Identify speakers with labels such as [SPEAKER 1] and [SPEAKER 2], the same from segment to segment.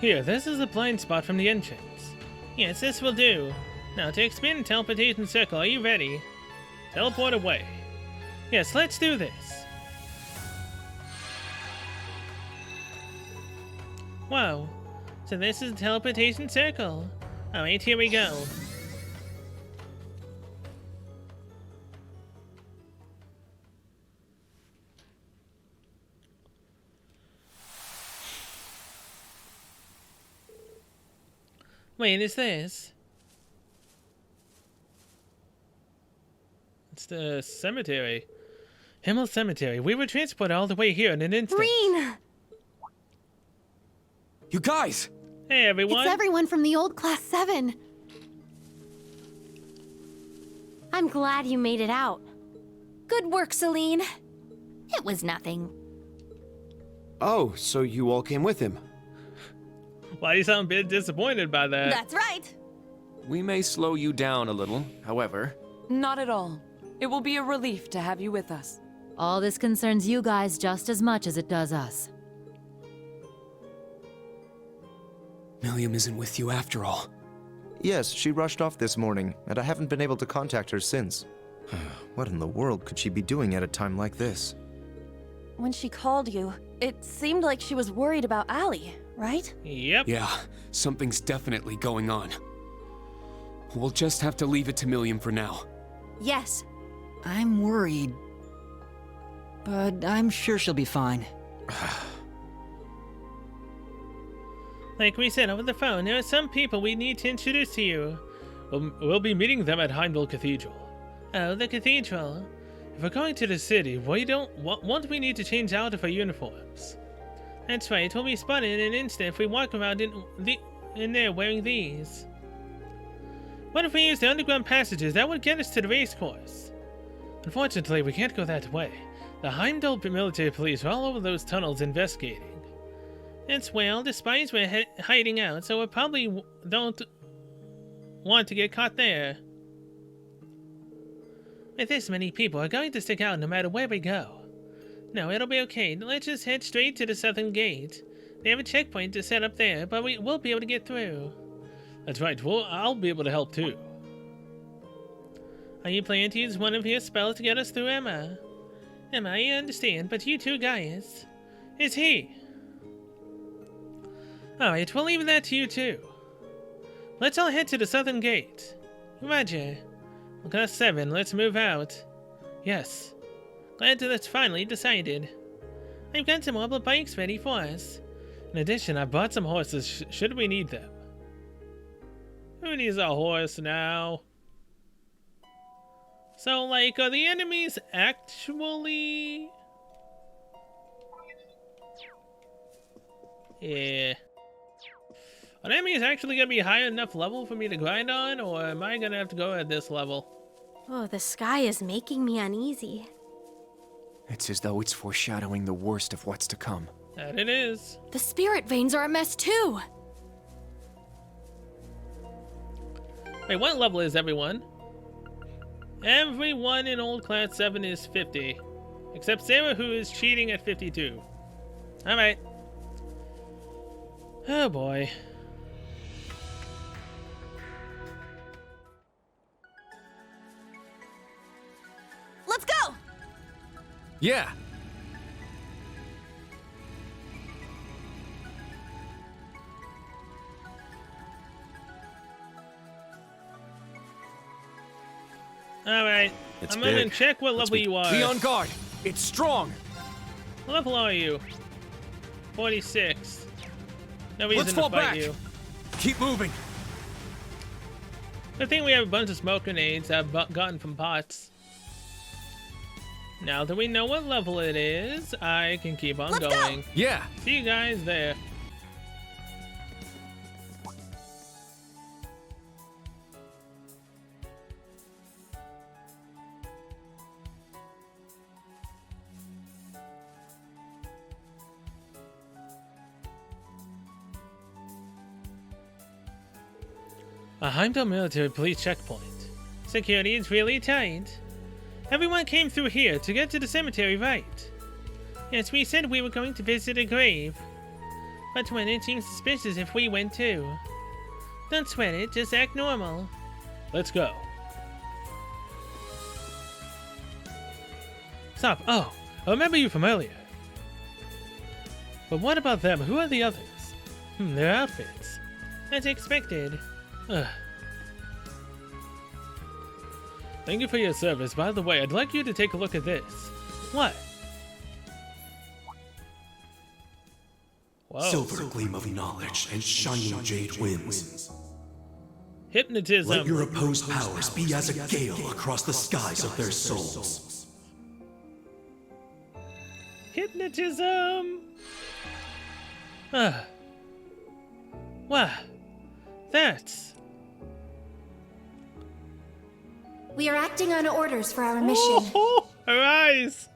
[SPEAKER 1] Here, this is the blind spot from the entrance. Yes, this will do. Now, to expand the teleportation circle, are you ready? Teleport away. Yes, let's do this. Whoa. So this is the teleportation circle. Alright, here we go. Wait, is this? It's the cemetery. Himmel Cemetery. We were transported all the way here in an instant.
[SPEAKER 2] Green!
[SPEAKER 3] You guys!
[SPEAKER 1] Hey, everyone.
[SPEAKER 2] It's everyone from the old Class 7. I'm glad you made it out. Good work, Celine. It was nothing.
[SPEAKER 4] Oh, so you all came with him?
[SPEAKER 1] Why do you sound a bit disappointed by that?
[SPEAKER 2] That's right.
[SPEAKER 3] We may slow you down a little, however.
[SPEAKER 5] Not at all. It will be a relief to have you with us.
[SPEAKER 6] All this concerns you guys just as much as it does us.
[SPEAKER 3] Milliam isn't with you after all.
[SPEAKER 7] Yes, she rushed off this morning, and I haven't been able to contact her since. What in the world could she be doing at a time like this?
[SPEAKER 2] When she called you, it seemed like she was worried about Allie, right?
[SPEAKER 1] Yep.
[SPEAKER 3] Yeah, something's definitely going on. We'll just have to leave it to Milliam for now.
[SPEAKER 2] Yes.
[SPEAKER 8] I'm worried. But I'm sure she'll be fine.
[SPEAKER 1] Like we said over the phone, there are some people we need to introduce to you. We'll be meeting them at Heimdall Cathedral. Oh, the cathedral. If we're going to the city, won't we need to change out of our uniforms? That's right, we'll be spotted in an instant if we walk around in there wearing these. What if we use the underground passages? That would get us to the race course. Unfortunately, we can't go that way. The Heimdall military police are all over those tunnels investigating. That's well, the spies were hiding out, so we probably don't want to get caught there. With this many people, we're going to stick out no matter where we go. No, it'll be okay. Let's just head straight to the southern gate. They have a checkpoint to set up there, but we will be able to get through. That's right, I'll be able to help too. Are you planning to use one of your spells to get us through, Emma? Emma, I understand, but you two guys. Is he? Alright, we'll leave that to you too. Let's all head to the southern gate. Roger. Class 7, let's move out. Yes. Glad that's finally decided. I've got some mobile bikes ready for us. In addition, I bought some horses should we need them. Who needs a horse now? So, like, are the enemies actually... Yeah. Are enemies actually gonna be high enough level for me to grind on, or am I gonna have to go at this level?
[SPEAKER 2] Oh, the sky is making me uneasy.
[SPEAKER 3] It's as though it's foreshadowing the worst of what's to come.
[SPEAKER 1] That it is.
[SPEAKER 2] The spirit veins are a mess too.
[SPEAKER 1] Wait, what level is everyone? Everyone in old class 7 is 50. Except Sarah, who is cheating at 52. Alright. Oh boy.
[SPEAKER 2] Let's go!
[SPEAKER 3] Yeah!
[SPEAKER 1] Alright.
[SPEAKER 7] It's
[SPEAKER 1] I'm gonna
[SPEAKER 7] big.
[SPEAKER 1] check what level you are.
[SPEAKER 3] Be on guard! It's strong!
[SPEAKER 1] What level are you? 46. No reason
[SPEAKER 3] Let's
[SPEAKER 1] to
[SPEAKER 3] fall
[SPEAKER 1] fight
[SPEAKER 3] back.
[SPEAKER 1] you.
[SPEAKER 3] Keep moving!
[SPEAKER 1] I think we have a bunch of smoke grenades I've gotten from bots. Now that we know what level it is, I can keep on
[SPEAKER 2] Let's
[SPEAKER 1] going.
[SPEAKER 3] Yeah!
[SPEAKER 1] See you guys there. A Heimdall military police checkpoint. Security is really tight. Everyone came through here to get to the cemetery, right? Yes, we said we were going to visit a grave. But when it seems suspicious if we went too. Don't sweat it, just act normal. Let's go. Stop. Oh, I remember you from earlier. But what about them? Who are the others? Their outfits. As expected. Ugh. Thank you for your service. By the way, I'd like you to take a look at this. What? Whoa.
[SPEAKER 9] Silver gleam of knowledge and shining jade winds.
[SPEAKER 1] Hypnotism.
[SPEAKER 9] Let your opposed powers be as a gale across the skies of their souls.
[SPEAKER 1] Hypnotism. Wow. That's...
[SPEAKER 10] We are acting on orders for our mission.
[SPEAKER 1] Oh, her eyes.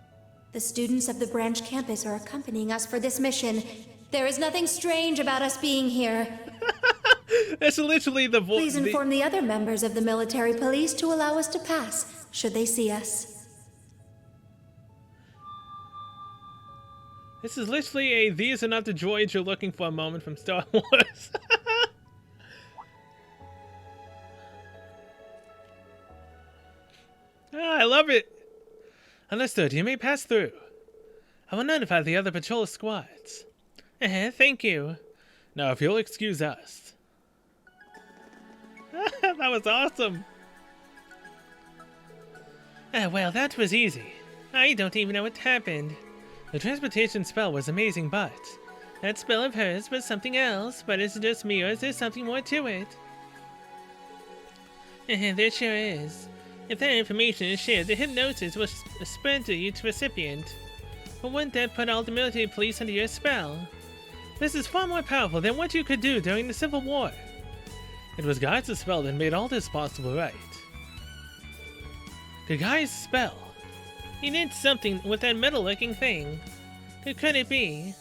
[SPEAKER 10] The students of the branch campus are accompanying us for this mission. There is nothing strange about us being here.
[SPEAKER 1] That's literally the voice.
[SPEAKER 10] Please inform the other members of the military police to allow us to pass, should they see us.
[SPEAKER 1] This is literally a "these are not the droids you're looking for" moment from Star Wars. I love it. Understood. You may pass through. I will notify the other patrol squads. Thank you. Now, if you'll excuse us. That was awesome. Well, that was easy. I don't even know what happened. The transportation spell was amazing, but that spell of hers was something else. But is it just me, or is there something more to it? There sure is. If that information is shared, the hypnosis will spread to each recipient. But wouldn't that put all the military police under your spell? This is far more powerful than what you could do during the Civil War. It was Gaius' spell that made all this possible, right? The Gaius' spell. He did something with that metal-looking thing. Who could it be?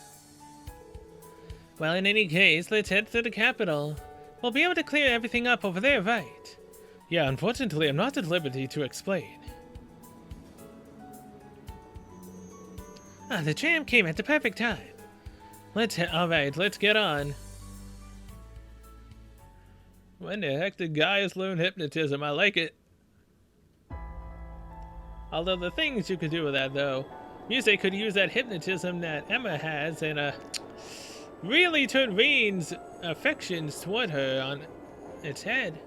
[SPEAKER 1] Well, in any case, let's head to the capital. We'll be able to clear everything up over there, right? Yeah, unfortunately, I'm not at liberty to explain. The tram came at the perfect time. Alright, let's get on. When the heck did Gaius learn hypnotism? I like it. Although the things you could do with that, though. Muse could use that hypnotism that Emma has and really turn Rein's affections toward her on its head.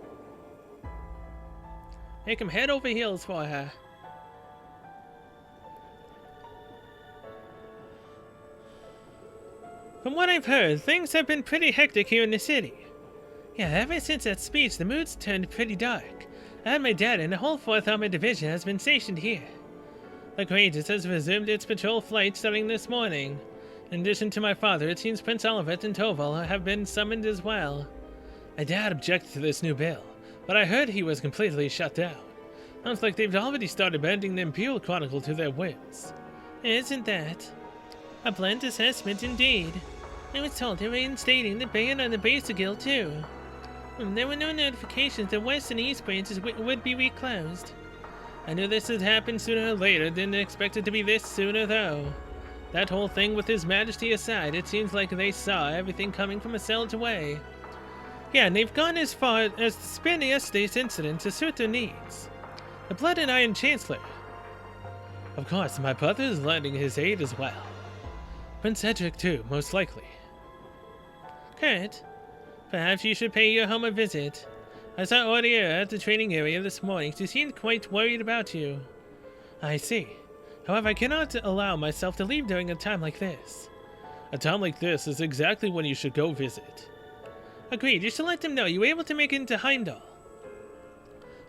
[SPEAKER 1] Make him head over heels for her. From what I've heard, things have been pretty hectic here in the city. Yeah, ever since that speech, the mood's turned pretty dark. I had my dad and the whole 4th Armored Division has been stationed here. The Courageous has resumed its patrol flight starting this morning. In addition to my father, it seems Prince Olivet and Toval have been summoned as well. My dad objected to this new bill, but I heard he was completely shut down. Sounds like they've already started bending the Imperial Chronicle to their whims. Isn't that a blunt assessment indeed? I was told they were reinstating the ban on the Basic Guild too. There were no notifications that West and East branches would be reclosed. I knew this would happen sooner or later, didn't expect it to be this sooner though. That whole thing with His Majesty aside, it seems like they saw everything coming from a cell away. Yeah, and they've gone as far as to spin yesterday's incident to suit their needs. The Blood and Iron Chancellor. Of course, my brother is lending his aid as well. Prince Cedric too, most likely. Kurt, perhaps you should pay your home a visit. I saw Audier at the training area this morning. She seemed quite worried about you. I see. However, I cannot allow myself to leave during a time like this. A time like this is exactly when you should go visit. Agreed, you should let them know you were able to make it into Heimdall.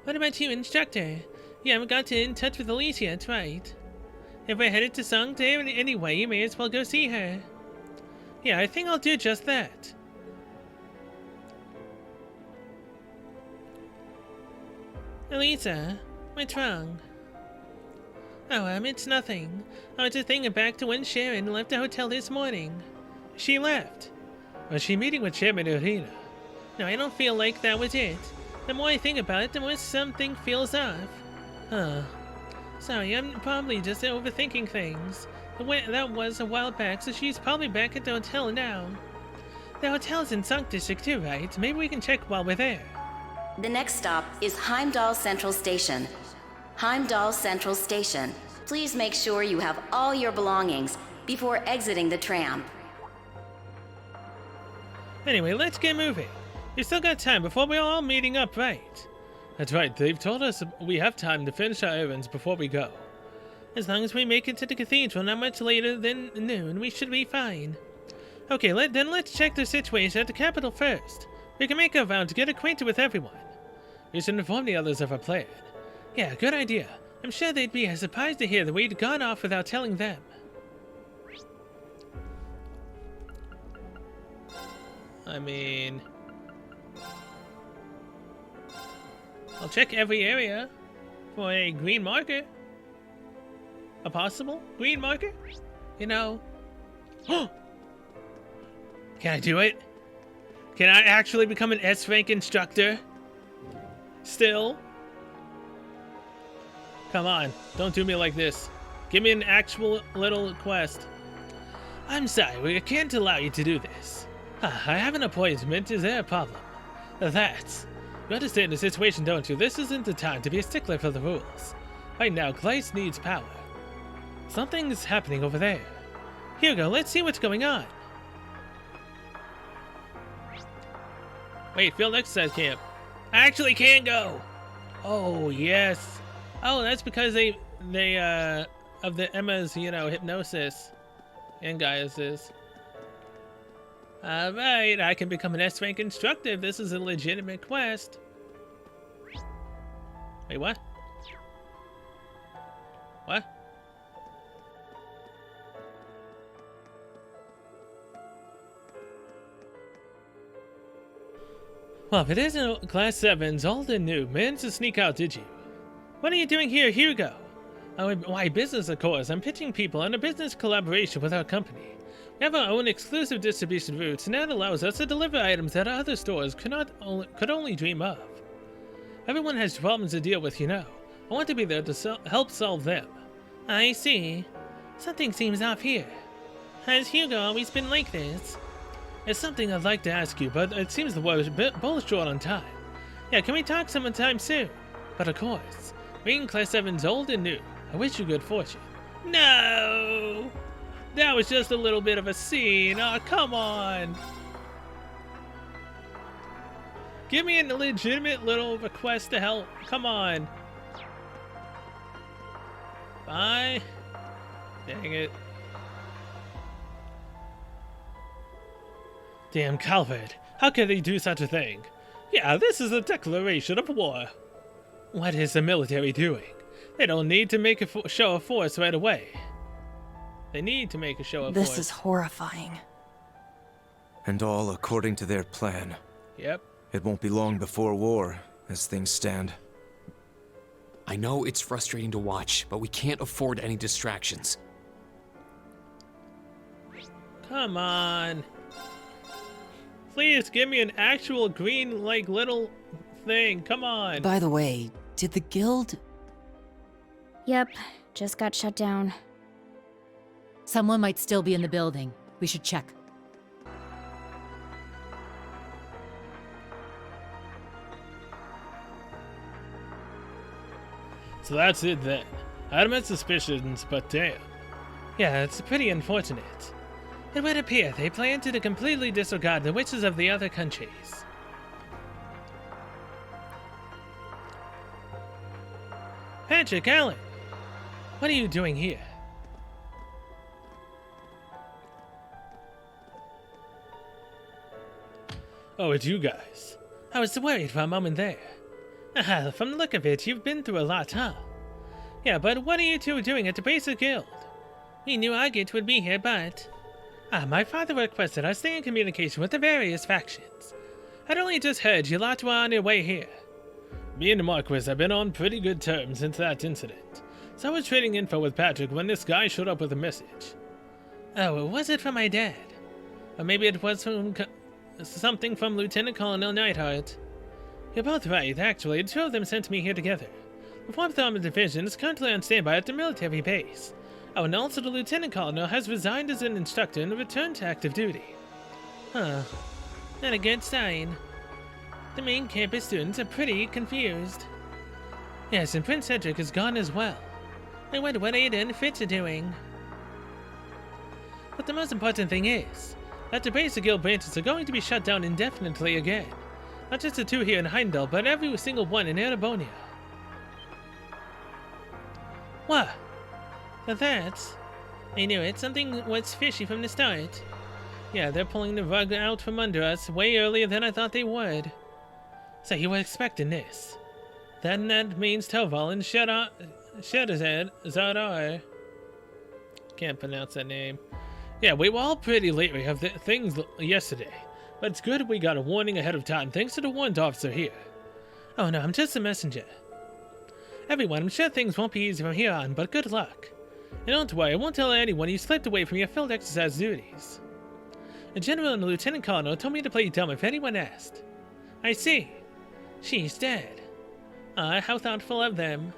[SPEAKER 1] What about you, Instructor? You haven't got in touch with Elise yet, right? If we're headed to Songday anyway, you may as well go see her. Yeah, I think I'll do just that. Elisa, what's wrong? Oh, it's nothing. I was just thinking back to when Sharon left the hotel this morning. She left? Was she meeting with Chairman Urina? No, I don't feel like that was it. The more I think about it, the more something feels off. Huh. Sorry, I'm probably just overthinking things. That was a while back, so she's probably back at the hotel now. The hotel's in Sunk District too, right? Maybe we can check while we're there.
[SPEAKER 11] The next stop is Heimdall Central Station. Heimdall Central Station. Please make sure you have all your belongings before exiting the tram.
[SPEAKER 1] Anyway, let's get moving. We've still got time before we're all meeting up, right? That's right, they've told us we have time to finish our errands before we go. As long as we make it to the cathedral not much later than noon, we should be fine. Okay, then let's check the situation at the capital first. We can make our round to get acquainted with everyone. We should inform the others of our plan. Yeah, good idea. I'm sure they'd be as surprised to hear that we'd gone off without telling them. I mean... I'll check every area for a green marker. A possible green marker? You know... Can I do it? Can I actually become an S-rank instructor? Still? Come on, don't do me like this. Give me an actual little quest. I'm sorry, we can't allow you to do this. I have an appointment, is there a problem? That's... You understand the situation, don't you? This isn't the time to be a stickler for the rules. Right now, Gleis needs power. Something's happening over there. Hugo, let's see what's going on. Wait, field exercise camp. I actually can go! Oh, yes. Oh, that's because they of the Emma's, you know, hypnosis. And Gaius's. Alright, I can become an S-rank instructor if this is a legitimate quest. Wait, what? What? Well, if it isn't Class 7's old and new, managed to sneak out, did you? What are you doing here, Hugo? Oh, why, business, of course. I'm pitching people on a business collaboration with our company. We have our own exclusive distribution routes, and that allows us to deliver items that other stores could only dream of. Everyone has problems to deal with, you know. I want to be there to help solve them. I see. Something seems off here. Has Hugo always been like this? It's something I'd like to ask you, but it seems the world is both short on time. Yeah, can we talk sometime soon? But of course, being Class 7's old and new, I wish you good fortune. No! That was just a little bit of a scene. Oh, come on! Give me a legitimate little request to help. Come on. Bye. Dang it. Damn Calvert. How could they do such a thing? Yeah, this is a declaration of war. What is the military doing? They don't need to make a show of force right away. They need to make a show of force.
[SPEAKER 8] This is horrifying.
[SPEAKER 7] And all according to their plan.
[SPEAKER 1] Yep.
[SPEAKER 7] It won't be long before war, as things stand.
[SPEAKER 3] I know it's frustrating to watch, but we can't afford any distractions.
[SPEAKER 1] Come on. Please give me an actual green, like, little thing. Come on.
[SPEAKER 8] By the way, did the guild...
[SPEAKER 2] Yep, just got shut down.
[SPEAKER 6] Someone might still be in the building. We should check.
[SPEAKER 1] So that's it then. I had my suspicions, but damn. Yeah, it's pretty unfortunate. It would appear they plan to completely disregard the wishes of the other countries. Patrick Allen! What are you doing here? Oh, it's you guys. I was worried for a moment there. Aha, from the look of it, you've been through a lot, huh? Yeah, but what are you two doing at the base of Guild? We knew Agit would be here, but... my father requested I stay in communication with the various factions. I'd only just heard you lot were on your way here. Me and the Marquis have been on pretty good terms since that incident, so I was trading info with Patrick when this guy showed up with a message. Oh, was it from my dad? Or maybe it was from something from Lieutenant Colonel Neidhart. You're both right, actually. The two of them sent me here together. The 4th Armored Division is currently on standby at the military base. Oh, and also the Lieutenant Colonel has resigned as an instructor and returned to active duty. Huh. Not a good sign. The main campus students are pretty confused. Yes, and Prince Cedric is gone as well. I wonder what Ada and Fitz are doing. But the most important thing is that the basic guild branches are going to be shut down indefinitely again. Not just the two here in Heimdall, but every single one in Erebonia. What? That's... I knew it. Something was fishy from the start. Yeah, they're pulling the rug out from under us way earlier than I thought they would. So you were expecting this. Then that means Toval and Shadazad Zadar. Can't pronounce that name. Yeah, we were all pretty late. We have things yesterday. But it's good we got a warning ahead of time thanks to the warrant officer here. Oh no, I'm just a messenger. Everyone, I'm sure things won't be easy from here on, but good luck. And don't worry, I won't tell anyone you slipped away from your field exercise duties. The General and the Lieutenant Colonel told me to play dumb if anyone asked. I see. She's dead. Ah, how thoughtful of them.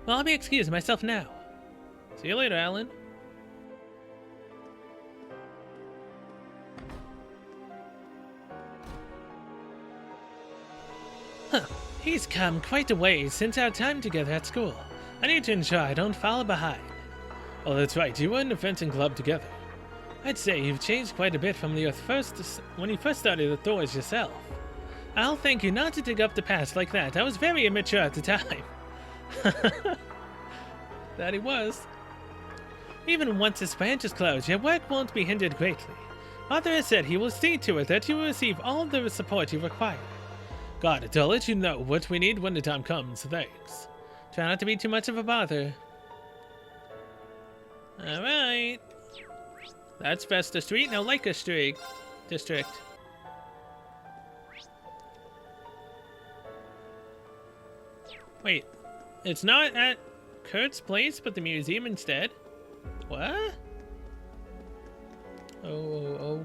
[SPEAKER 1] Well, I'll be excusing myself now. See you later, Alan. Huh. He's come quite a ways since our time together at school. I need to ensure I don't fall behind. Oh, that's right. You were in the fencing club together. I'd say you've changed quite a bit from when you first started the Thors yourself. I'll thank you not to dig up the past like that. I was very immature at the time. That he was. Even once this branch is closed, your work won't be hindered greatly. Father has said he will see to it that you will receive all the support you require. Got it. I'll let you know what we need when the time comes. Thanks. Try not to be too much of a bother. Alright. That's Vesta Street, now Leica Street. District. Wait. It's not at Kurt's place, but the museum instead? What? Oh,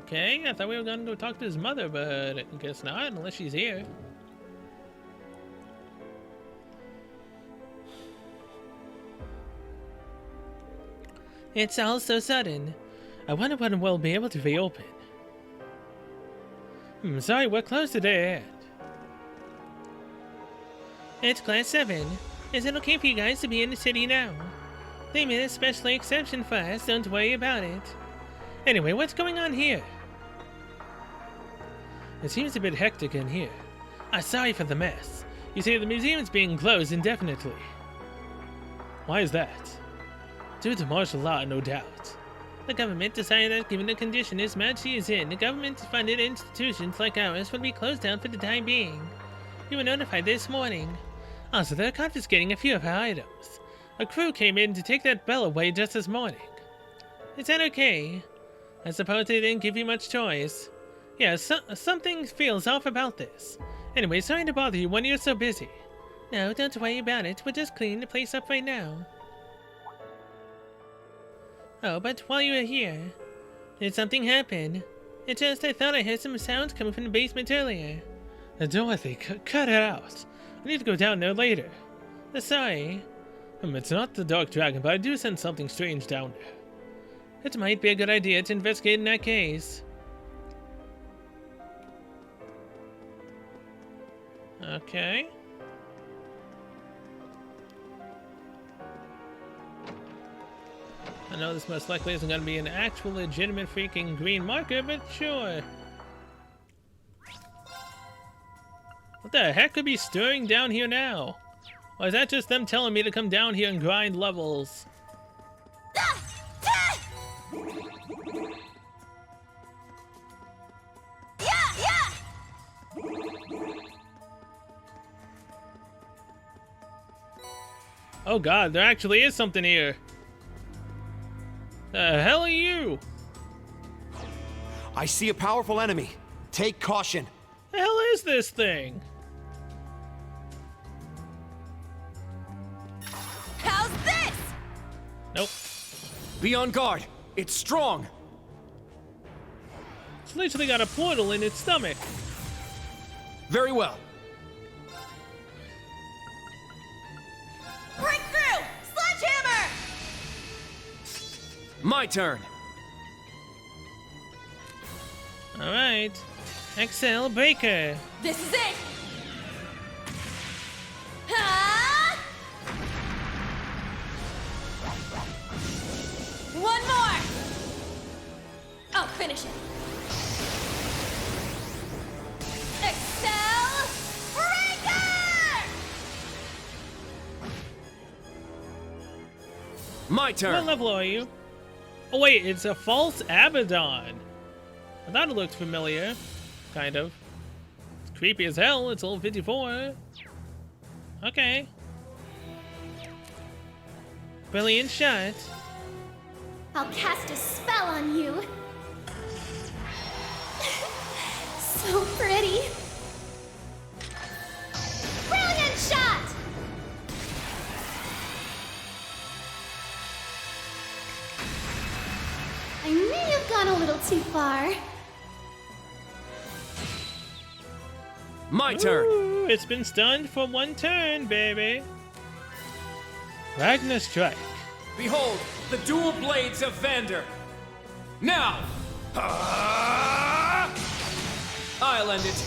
[SPEAKER 1] okay. I thought we were going to go talk to his mother, but I guess not, unless she's here. It's all so sudden. I wonder when we'll be able to reopen. Sorry, we're closed today, and... It's Class 7. Is it okay for you guys to be in the city now? They made a special exception for us, don't worry about it. Anyway, what's going on here? It seems a bit hectic in here. Sorry for the mess. You see, the museum's being closed indefinitely. Why is that? Due to martial law, no doubt. The government decided that given the condition His Majesty is in, the government-funded institutions like ours would be closed down for the time being. We were notified this morning. Also, they're confiscating a few of our items. A crew came in to take that bell away just this morning. Is that okay? I suppose they didn't give you much choice. Yeah, something feels off about this. Anyway, sorry to bother you when you're so busy. No, don't worry about it. We're just cleaning the place up right now. Oh, but while you were here, did something happen? It's just I thought I heard some sounds coming from the basement earlier. Dorothy, cut it out. I need to go down there later. Sorry. It's not the Dark Dragon, but I do sense something strange down there. It might be a good idea to investigate in that case. Okay. I know this most likely isn't going to be an actual legitimate freaking green marker, but sure. What the heck could be stirring down here now? Or is that just them telling me to come down here and grind levels? Oh god, there actually is something here. The hell are you?
[SPEAKER 4] I see a powerful enemy. Take caution.
[SPEAKER 1] The hell is this thing?
[SPEAKER 5] How's this?
[SPEAKER 1] Nope.
[SPEAKER 3] Be on guard. It's strong.
[SPEAKER 1] It's literally got a portal in its stomach.
[SPEAKER 3] Very well.
[SPEAKER 5] Breakthrough! Sledgehammer!
[SPEAKER 3] My turn.
[SPEAKER 1] Alright. Excel Breaker.
[SPEAKER 10] This is it! Ha! One more! I'll finish it. Excel Breaker!
[SPEAKER 3] My turn!
[SPEAKER 1] What level are you? Oh wait, it's a false Abaddon. I thought it looked familiar. Kind of. It's creepy as hell, it's level 54. Okay. Brilliant shot.
[SPEAKER 10] I'll cast a spell on you. So pretty. Brilliant shot! I may have gone a little too far.
[SPEAKER 3] My turn!
[SPEAKER 1] Ooh, it's been stunned for one turn, baby. Ragnar Strike.
[SPEAKER 3] Behold, the dual blades of Vander! Now! I'll end it!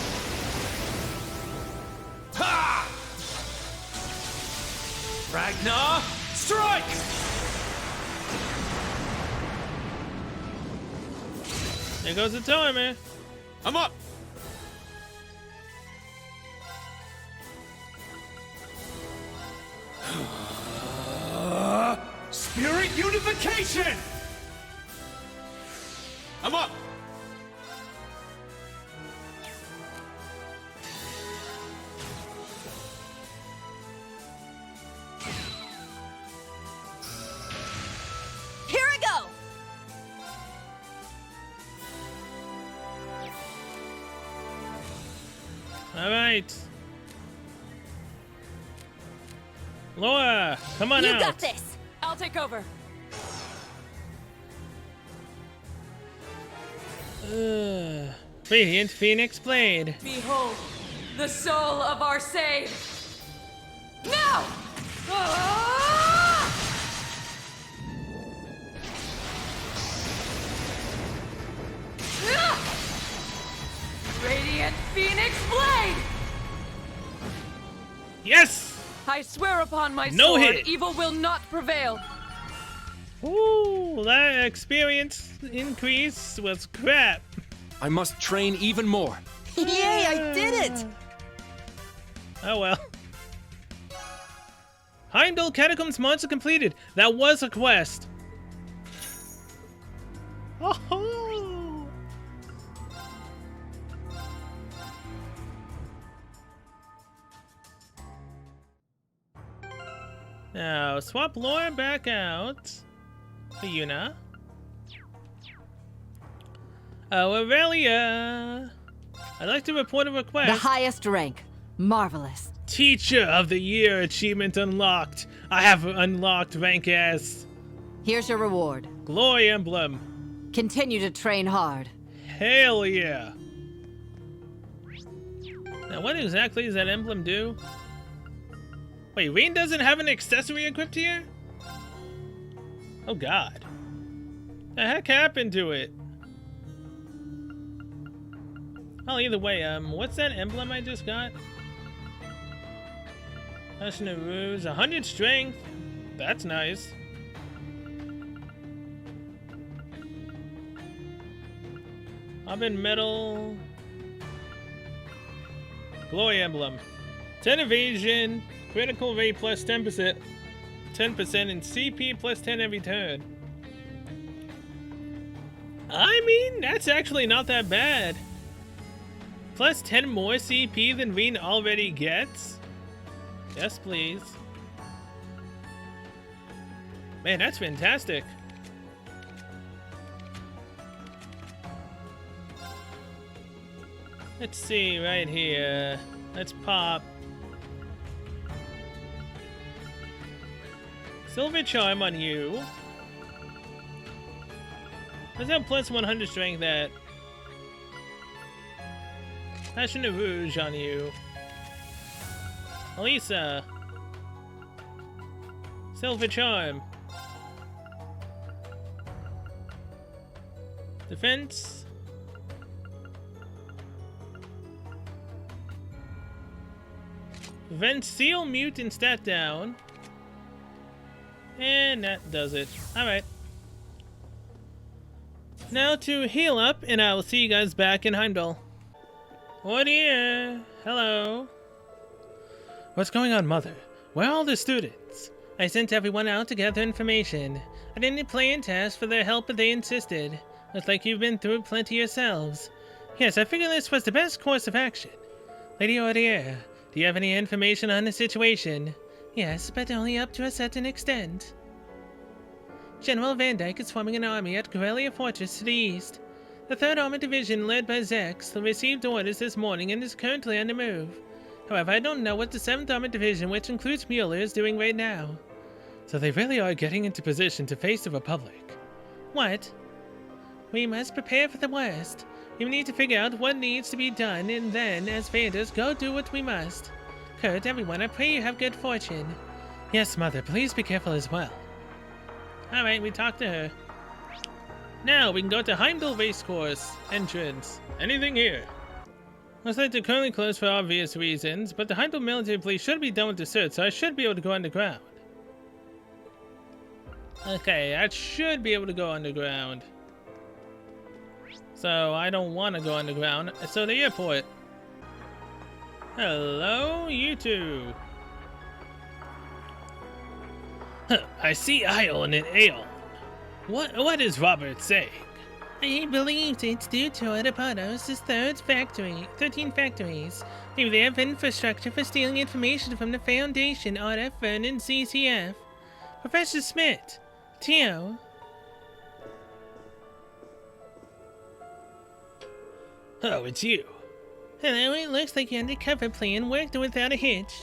[SPEAKER 3] Ha! Ragnar, strike!
[SPEAKER 1] There goes the timer.
[SPEAKER 3] I'm up! Spirit unification! I'm up!
[SPEAKER 5] Here I go!
[SPEAKER 1] All right. Laura, come on
[SPEAKER 10] You
[SPEAKER 1] out.
[SPEAKER 10] got this!
[SPEAKER 5] I'll take over.
[SPEAKER 1] Radiant Phoenix Blade.
[SPEAKER 5] Behold, the soul of our sage. Now! Ah! Ah! Radiant Phoenix Blade!
[SPEAKER 1] Yes!
[SPEAKER 5] I swear upon my
[SPEAKER 1] No
[SPEAKER 5] sword,
[SPEAKER 1] hit.
[SPEAKER 5] evil will not prevail.
[SPEAKER 1] Ooh, that experience increase was crap.
[SPEAKER 3] I must train even more.
[SPEAKER 8] Yay, I did it!
[SPEAKER 1] Oh well. Heimdall Catacombs monster completed. That was a quest. Oh. Now swap Laura back out for Yuna. Oh, Aurelia. I'd like to report a request.
[SPEAKER 6] The highest rank. Marvelous.
[SPEAKER 1] Teacher of the Year achievement unlocked. I have unlocked rank S.
[SPEAKER 6] Here's your reward.
[SPEAKER 1] Glory emblem.
[SPEAKER 6] Continue to train hard.
[SPEAKER 1] Hell yeah. Now what exactly does that emblem do? Wait, Reen doesn't have an accessory equipped here? Oh god. The heck happened to it? Well, either way, what's that emblem I just got? Passionate Ruse, 100 strength. That's nice. Oven Metal. Glory Emblem. 10 evasion, critical rate plus 10%, 10%, and CP plus 10 every turn. I mean, that's actually not that bad. Plus 10 more CP than Reen already gets? Yes, please. Man, that's fantastic. Let's see, right here. Let's pop. Silver Charm on you. What's that plus 100 strength at? Passionate Rouge on you. Elisa. Silver Charm. Defense. Vent seal, mute, and stat down. And that does it. Alright. Now to heal up, and I will see you guys back in Heimdall. Oh dear. Hello. What's going on, Mother? Where are all the students? I sent everyone out to gather information. I didn't plan to ask for their help, but they insisted. Looks like you've been through plenty yourselves. Yes, I figured this was the best course of action. Lady Ordier, do you have any information on the situation? Yes, but only up to a certain extent. General Van Dyke is forming an army at Corellia Fortress to the east. The 3rd Armored Division, led by Zex, received orders this morning and is currently on the move. However, I don't know what the 7th Armored Division, which includes Mueller, is doing right now. So they really are getting into position to face the Republic. What? We must prepare for the worst. We need to figure out what needs to be done, and then, as Vanders, go do what we must. Kurt, everyone, I pray you have good fortune. Yes, Mother, please be careful as well. Alright, we talked to her. Now, we can go to Heimdall Racecourse entrance. Anything here? Looks like they're currently closed for obvious reasons, but the Heimdall military police should be done with the search, so I should be able to go underground. Okay, I should be able to go underground. So, I don't want to go underground. So, the airport. Hello, you two. Huh, I see Ion and Aeon. What is Robert saying? I believe it's due to Autopodos' 13 factories. Maybe they have infrastructure for stealing information from the Foundation, RF, Vernon, CCF. Professor Smith, Tio. Oh, it's you. Hello, it looks like your undercover plan worked without a hitch.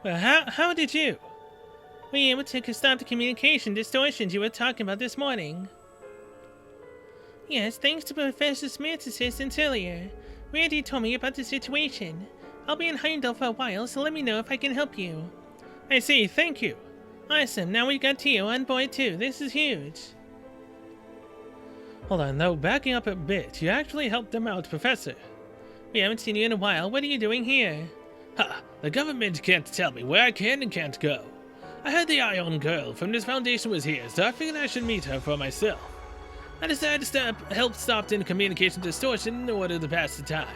[SPEAKER 1] Well, how did you? Were you able to stop the communication distortions you were talking about this morning? Yes, thanks to Professor Smith's assistance earlier. Randy told me about the situation. I'll be in Heimdall for a while, so let me know if I can help you. I see, thank you. Awesome, now we've got Tio on board too. This is huge. Hold on, though, backing up a bit, you actually helped them out, Professor. We haven't seen you in a while. What are you doing here? Ha! The government can't tell me where I can and can't go. I heard the Ion girl from this foundation was here, so I figured I should meet her for myself. I decided to help stop the communication distortion in order to pass the time.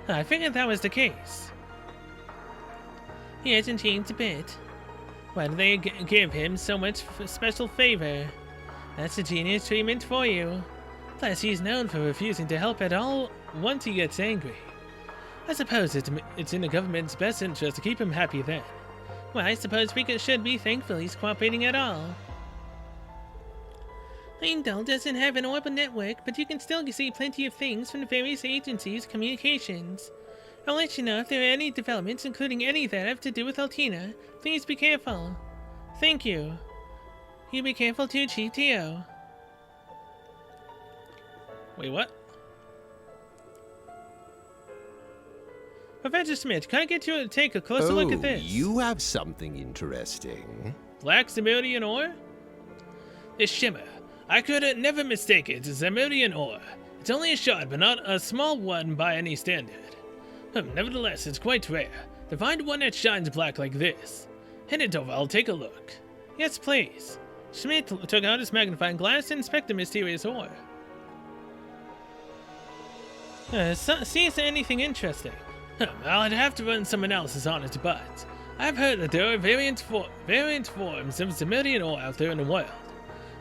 [SPEAKER 1] I figured that was the case. He hasn't changed a bit. Why do they give him so much special favor? That's a genius treatment for you. Plus, he's known for refusing to help at all once he gets angry. I suppose it's in the government's best interest to keep him happy then. Well, I suppose we should be thankful he's cooperating at all. Heimdall doesn't have an orbital network, but you can still see plenty of things from the various agencies' communications. I'll let you know if there are any developments, including any that have to do with Altina. Please be careful. Thank you. You be careful too, Chief Tio. Wait, what? Professor Smith, can I get you to take a closer look at this?
[SPEAKER 12] You have something interesting.
[SPEAKER 1] Black Zemurian ore? This shimmer. I could never mistake it as Zemurian ore. It's only a shard, but not a small one by any standard. Nevertheless, it's quite rare to find one that shines black like this. Hand it over, I'll take a look. Yes, please. Schmidt took out his magnifying glass to inspect the mysterious ore. See if there's anything interesting. I'd have to run some analysis on it, but I've heard that there are variant forms of Zemurian ore out there in the world.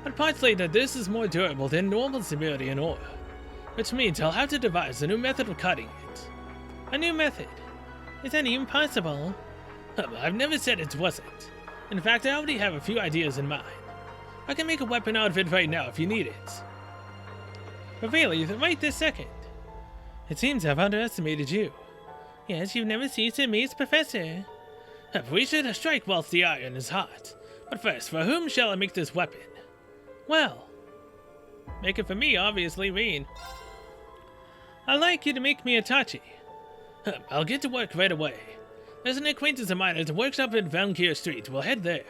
[SPEAKER 1] I'd postulate that this is more durable than normal Zemurian ore, which means I'll have to devise a new method of cutting it. A new method? Is that even possible? I've never said it wasn't. In fact, I already have a few ideas in mind. I can make a weapon out of it right now if you need it. But really, right this second. It seems I've underestimated you. Yes, you've never ceased to amaze, Professor. We should strike whilst the iron is hot. But first, for whom shall I make this weapon? Well, make it for me, obviously, Reen. I'd like you to make me a Tachi. I'll get to work right away. There's an acquaintance of mine at a workshop in Valkyr Street. We'll head there.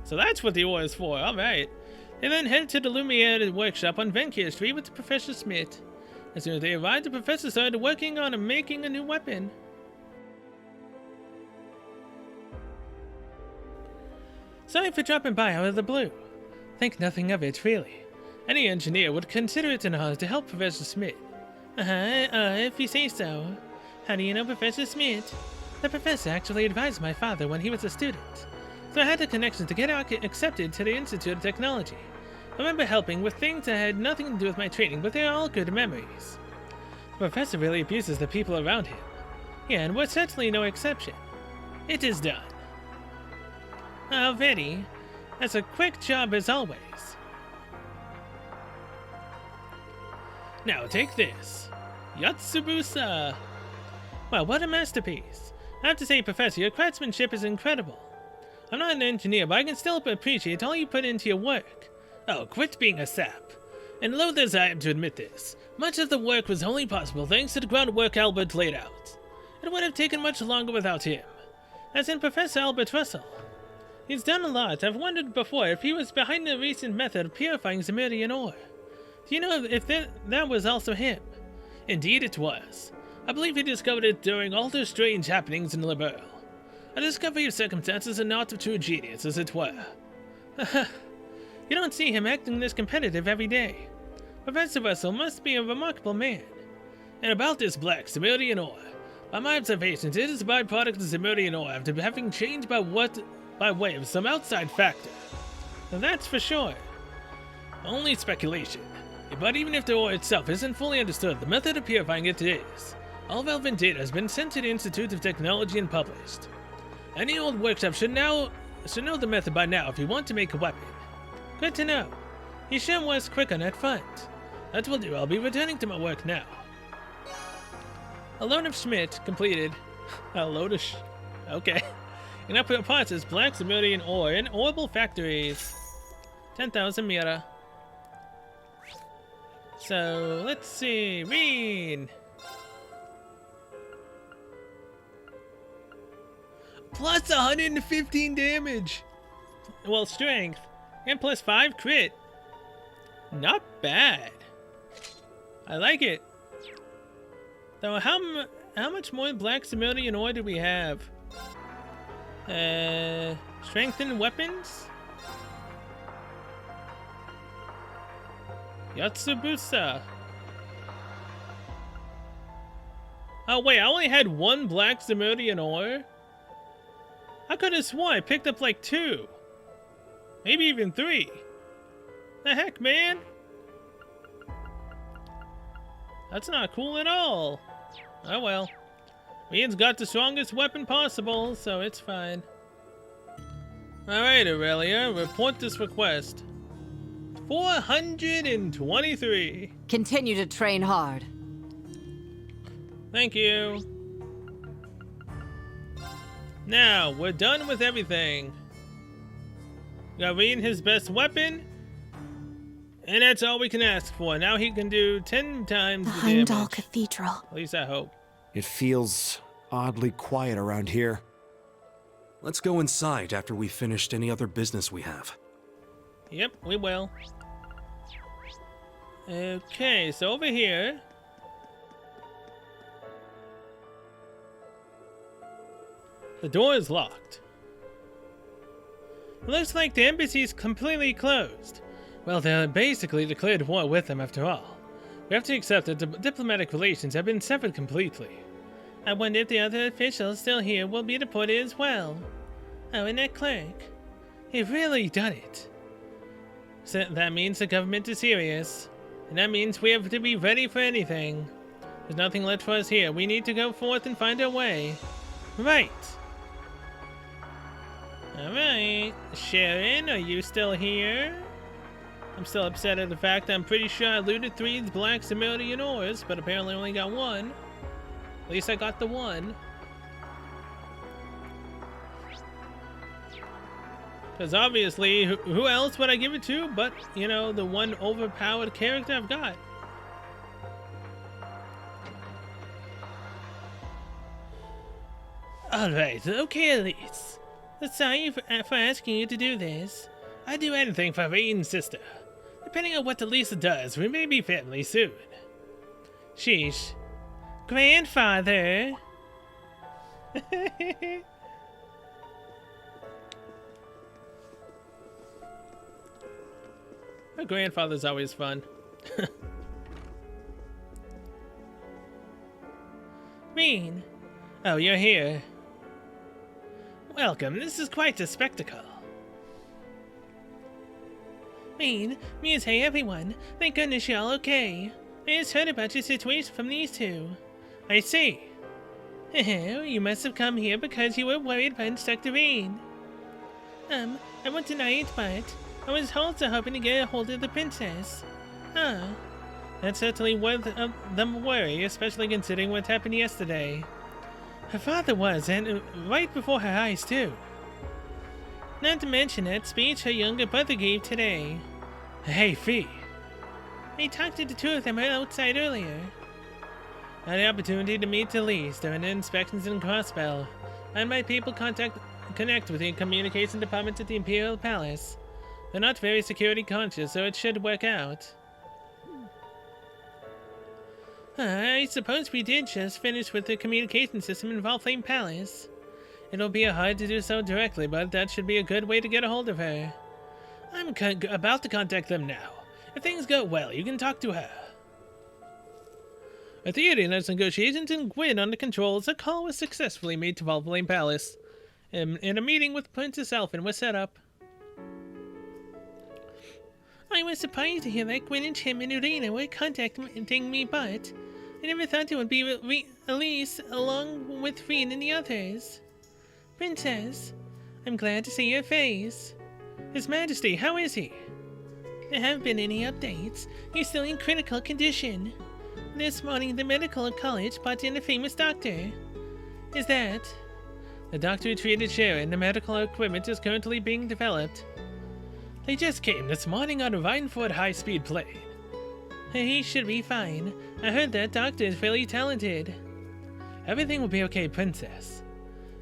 [SPEAKER 1] So that's what the ore is for, alright. And then head to the Lumiere workshop on Valkyr Street with Professor Smith. As soon as they arrived, the professor started working on making a new weapon. Sorry for dropping by out of the blue. Think nothing of it, really. Any engineer would consider it an honor to help Professor Smith. If you say so. How do you know Professor Smith? The professor actually advised my father when he was a student, so I had a connection to get accepted to the Institute of Technology. I remember helping with things that had nothing to do with my training, but they are all good memories. The professor really abuses the people around him. Yeah, and we're certainly no exception. It is done. Already. That's a quick job as always. Now take this. Yatsubusa! Wow, what a masterpiece. I have to say, Professor, your craftsmanship is incredible. I'm not an engineer, but I can still appreciate all you put into your work. Oh, quit being a sap. And loath as I am to admit this, much of the work was only possible thanks to the groundwork Albert laid out. It would have taken much longer without him. As in Professor Albert Russell. He's done a lot. I've wondered before if he was behind the recent method of purifying Zemurian ore. Do you know if that was also him? Indeed it was. I believe he discovered it during all the strange happenings in Liberl. A discovery of circumstances and not of true genius, as it were. You don't see him acting this competitive every day. Professor Russell must be a remarkable man. And about this black Zemurian ore, by my observations, it is a byproduct of Zemurian ore after having changed by way of some outside factor. Now that's for sure. Only speculation. But even if the ore itself isn't fully understood, the method of purifying it is. All relevant data has been sent to the Institute of Technology and published. Any old workshop should know the method by now if you want to make a weapon. Good to know. You sure was quick on that front. That will do. I'll be returning to my work now. A load of Schmidt completed. A load of okay. And now process black Zemurian ore in orbital factories. 10,000 Mira. So, let's see. Read. Plus 115 damage. Well, strength. And plus 5 crit. Not bad. I like it. So how much more black Zemurian ore do we have? Strengthened weapons? Yatsubusa. Oh wait, I only had 1 black Zemurian ore? I could have sworn I picked up like 2. Maybe even 3. The heck, man? That's not cool at all. Oh well. Ian's got the strongest weapon possible, so it's fine. Alright, Aurelia, report this request. 423.
[SPEAKER 6] Continue to train hard.
[SPEAKER 1] Thank you. Now, we're done with everything. Got Ian his best weapon. And that's all we can ask for. Now he can do 10 times the damage.
[SPEAKER 10] Heimdall Cathedral.
[SPEAKER 1] At least I hope.
[SPEAKER 4] It feels oddly quiet around here.
[SPEAKER 9] Let's go inside after we've finished any other business we have.
[SPEAKER 1] Yep, we will. Okay, so over here. The door is locked. It looks like the embassy's completely closed. Well, they basically declared war with them after all. We have to accept that the diplomatic relations have been severed completely. I wonder if the other officials still here will be deported as well. Oh, and that clerk. He really done it. So that means the government is serious. And that means we have to be ready for anything. There's nothing left for us here. We need to go forth and find our way. Right. Alright. Sharon, are you still here? I'm still upset at the fact that I'm pretty sure I looted 3 black Zemurian ores, but apparently only got 1. At least I got the 1. Because obviously, who else would I give it to but, you know, the one overpowered character I've got? Alright, okay Elise. Sorry for asking you to do this. I'd do anything for Rain's sister. Depending on what Elisa does, we may be family soon. Sheesh. Grandfather! My grandfather's always fun. Rean! Oh, you're here. Welcome, this is quite a spectacle. Rean, Mia's hey everyone. Thank goodness you're all okay. I just heard about your situation from these two. I see. You must have come here because you were worried about Instructor Rean. I won't deny it, but I was also hoping to get a hold of the princess. That's certainly worth them worry, especially considering what happened yesterday. Her father was, and right before her eyes too. Not to mention that speech her younger brother gave today. Hey, Fee. I talked to the two of them outside earlier. I had the opportunity to meet Elise during the inspections in Crossbell, and my people connect with the communication department at the Imperial Palace. They're not very security conscious, so it should work out. I suppose we did just finish with the communication system in Valflame Palace. It'll be hard to do so directly, but that should be a good way to get a hold of her. I'm about to contact them now. If things go well, you can talk to her. At the Arena's negotiations in Gwyn on the controls, a call was successfully made to Valflame Palace, and a meeting with Princess Elfin was set up. I was surprised to hear that Gwyn and Tim and Irina were contacting me, but I never thought it would be Elise along with Rean and the others. Princess, I'm glad to see your face. His Majesty, how is he? There haven't been any updates. He's still in critical condition. This morning, the medical college brought in a famous doctor. Is that? The doctor who treated Sharon. The medical equipment is currently being developed. They just came this morning on a Vineford high-speed plane. He should be fine. I heard that doctor is fairly talented. Everything will be okay, Princess.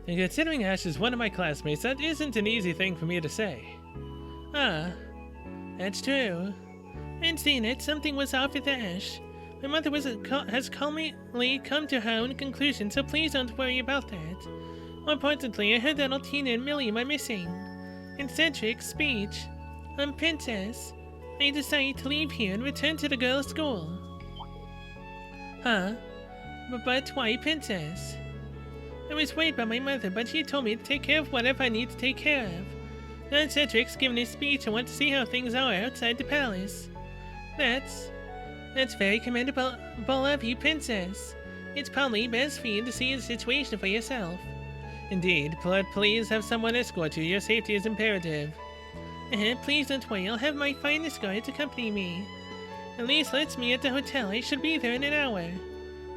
[SPEAKER 1] And considering Ash is one of my classmates, that isn't an easy thing for me to say. That's true. I'd seen it. Something was off with Ash. My mother has calmly come to her own conclusion, so please don't worry about that. More importantly, I heard that Altina and Millie are missing. In Cedric's speech, Princess, I decided to leave here and return to the girls' school. But why, Princess? I was worried about my mother, but she told me to take care of whatever I need to take care of. Now Cedric's given his speech, I want to see how things are outside the palace. That's very commendable of you, Princess. It's probably best for you to see the situation for yourself. Indeed, but please have someone escort you. Your safety is imperative. Please don't worry, I'll have my finest guards accompany me. Elise lets me at the hotel. I should be there in an hour.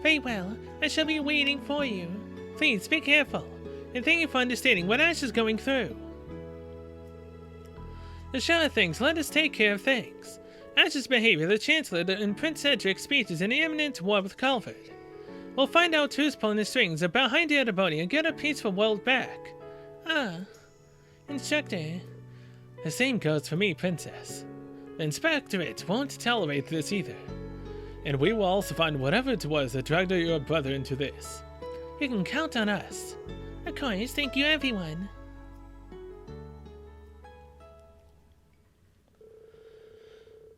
[SPEAKER 1] Very well, I shall be waiting for you. Please, be careful. And thank you for understanding what Ash is going through. The sure things, let us take care of things. Ash's behavior, the Chancellor, and Prince Cedric's speech is in imminent war with Culvert. We'll find out who's pulling the strings behind the Adaboni and get our peaceful world back. Instructor. The same goes for me, Princess. The Inspectorate won't tolerate this either. And we will also find whatever it was that dragged your brother into this. You can count on us. Of course, thank you everyone.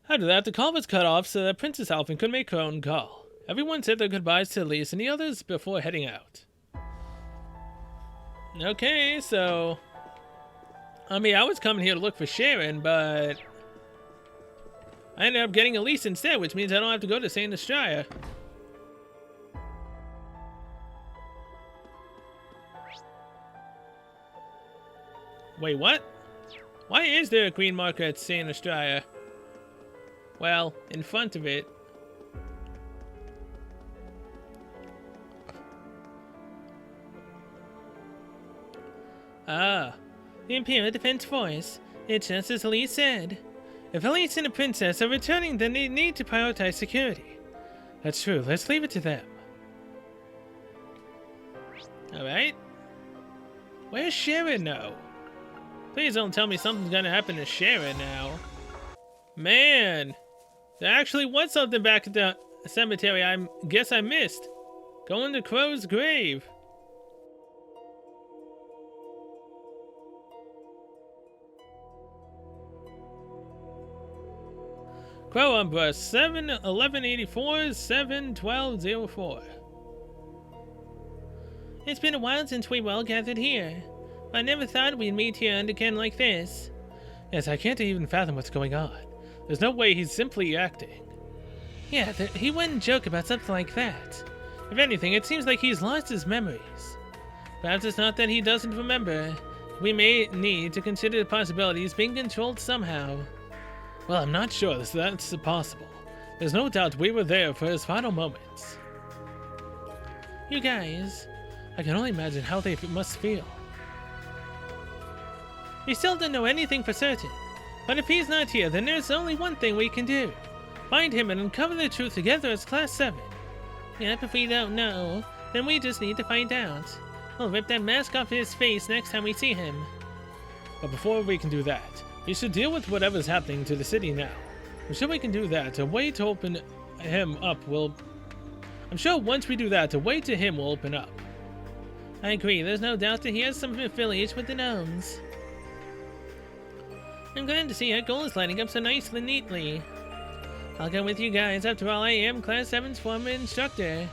[SPEAKER 1] After that, the call was cut off so that Princess Elfin could make her own call. Everyone said their goodbyes to Elise and the others before heading out. Okay, so... I was coming here to look for Sharon, but... I ended up getting Elise instead, which means I don't have to go to Saint Estrella. Wait, what? Why is there a green marker at Saint Estrella? Well, in front of it. The Imperial Defense Force. It's just as Elise said. If Elise and the Princess are returning, then they need to prioritize security. That's true, let's leave it to them. Alright. Where's Sharon now? Please don't tell me something's gonna happen to Sharon now. Man! There actually was something back at the cemetery guess I missed. Going to Crow's grave. Crow on bus 7-1184 7-1204. It's been a while since we all gathered here. I never thought we'd meet here again like this. Yes, I can't even fathom what's going on. There's no way he's simply acting. Yeah, he wouldn't joke about something like that. If anything, it seems like he's lost his memories. Perhaps it's not that he doesn't remember. We may need to consider the possibility he's being controlled somehow. Well, I'm not sure that's possible. There's no doubt we were there for his final moments. You guys, I can only imagine how they must feel. We still don't know anything for certain, but if he's not here, then there's only one thing we can do. Find him and uncover the truth together as Class 7. Yep, if we don't know, then we just need to find out. We'll rip that mask off his face next time we see him. But before we can do that, we should deal with whatever's happening to the city now. I'm sure we can do that. A way to open him up will... I'm sure once we do that, a way to him will open up. I agree, there's no doubt that he has some affiliation with the gnomes. I'm glad to see our goal is lining up so nicely and neatly. I'll go with you guys. After all, I am Class 7's former instructor.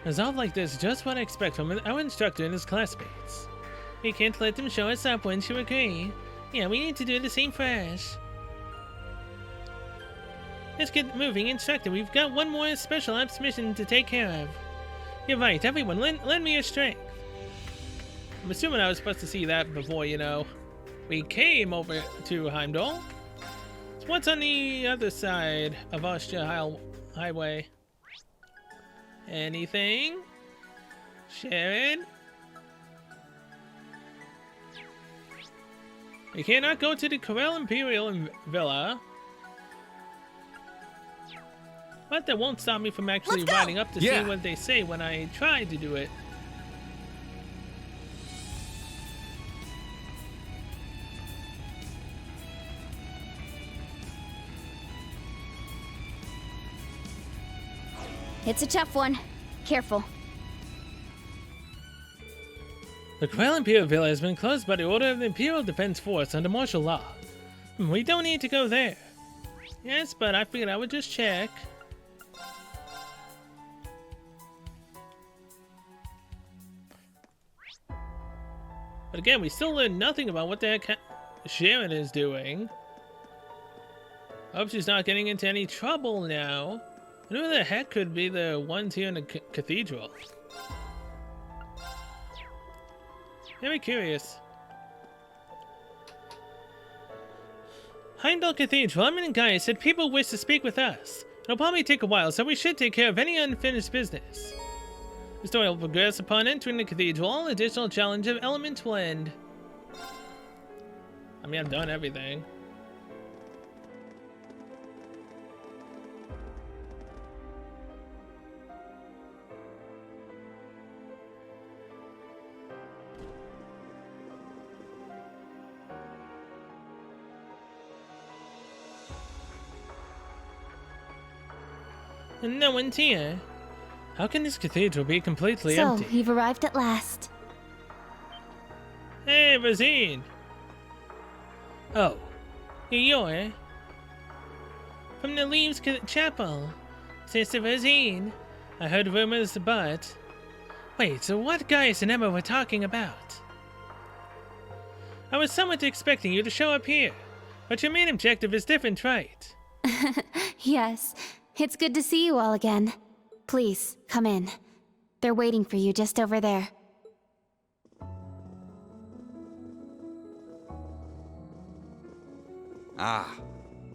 [SPEAKER 1] Resolve like this is just what I expect from our instructor and his classmates. We can't let them show us up, wouldn't you agree? Yeah, we need to do the same for Ash. Let's get moving, instructor. We've got one more special ops mission to take care of. You're right, everyone, lend me your strength. I'm assuming I was supposed to see that before, you know, we came over to Heimdall. So what's on the other side of Austria Highway? Anything? Sharon? We cannot go to the Corel Imperial Villa. But that won't stop me from actually riding up to see what they say when I try to do it.
[SPEAKER 2] It's a tough one. Careful.
[SPEAKER 1] The Corel Imperial Villa has been closed by the order of the Imperial Defense Force under martial law. We don't need to go there. Yes, but I figured I would just check. But again, we still learned nothing about what the heck Sharon is doing. Hope she's not getting into any trouble now. Who the heck could be the ones here in the cathedral? Very curious. Heimdall Cathedral, Eminent Guy said people wish to speak with us. It'll probably take a while, so we should take care of any unfinished business. The story will progress upon entering the cathedral. All additional challenge of elements will end. I mean, I've done everything. And no one's here. How can this cathedral be completely empty?
[SPEAKER 2] So, you've arrived at last.
[SPEAKER 1] Hey, Rosine! Oh, you're... from the Leaves Chapel. Sister Rosine. I heard rumors, but... Wait, so what Gaius and Emma were talking about? I was somewhat expecting you to show up here, but your main objective is different, right?
[SPEAKER 2] Yes, it's good to see you all again. Please, come in. They're waiting for you just over there.
[SPEAKER 13] Ah,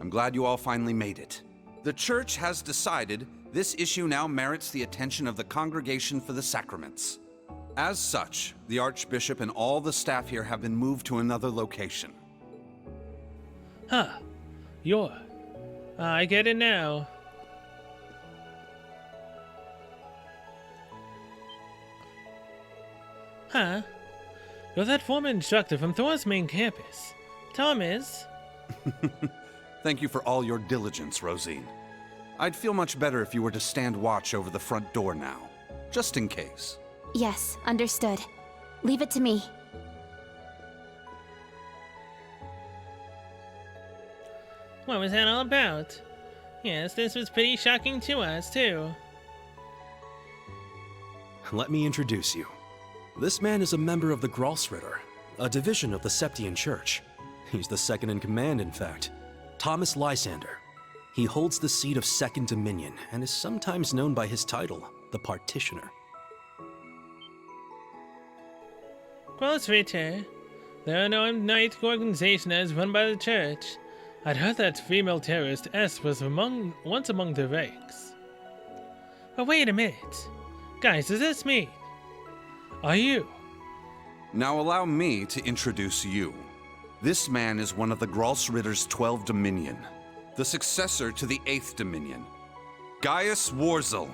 [SPEAKER 13] I'm glad you all finally made it. The Church has decided this issue now merits the attention of the Congregation for the Sacraments. As such, the Archbishop and all the staff here have been moved to another location.
[SPEAKER 1] Huh. I get it now. Huh? You're that former instructor from Thor's main campus. Tom is...
[SPEAKER 13] Thank you for all your diligence, Rosine. I'd feel much better if you were to stand watch over the front door now, just in case.
[SPEAKER 2] Yes, understood. Leave it to me.
[SPEAKER 1] What was that all about? Yes, this was pretty shocking to us, too.
[SPEAKER 14] Let me introduce you. This man is a member of the Gralsritter, a division of the Septian Church. He's the second in command, in fact. Thomas Lysander. He holds the seat of Second Dominion and is sometimes known by his title, the Partitioner.
[SPEAKER 1] Gralsritter, the unarmed knight organization that is run by the church. I'd heard that female terrorist S was once among their ranks. But wait a minute. Guys, does this mean? Are you?
[SPEAKER 13] Now allow me to introduce you. This man is one of the Gralsritter's 12 Dominion, the successor to the 8th Dominion, Gaius Warzel.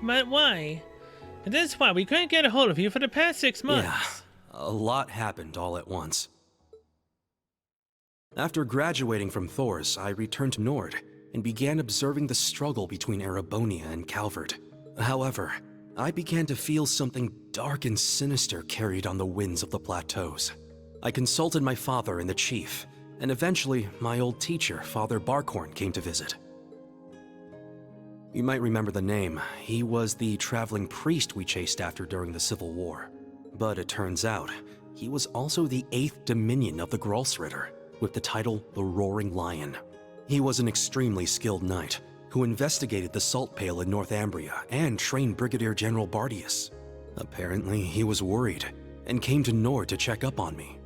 [SPEAKER 1] But why? And that's why we couldn't get a hold of you for the past 6 months.
[SPEAKER 14] Yeah, a lot happened all at once. After graduating from Thors, I returned to Nord and began observing the struggle between Erebonia and Calvard. However, I began to feel something dark and sinister carried on the winds of the plateaus. I consulted my father and the chief, and eventually my old teacher, Father Barkhorn, came to visit. You might remember the name. He was the traveling priest we chased after during the Civil War. But it turns out, he was also the 8th Dominion of the Gralsritter, with the title the Roaring Lion. He was an extremely skilled knight who investigated the Salt Pale in Northumbria and trained Brigadier General Bardius. Apparently, he was worried and came to Nord to check up on me.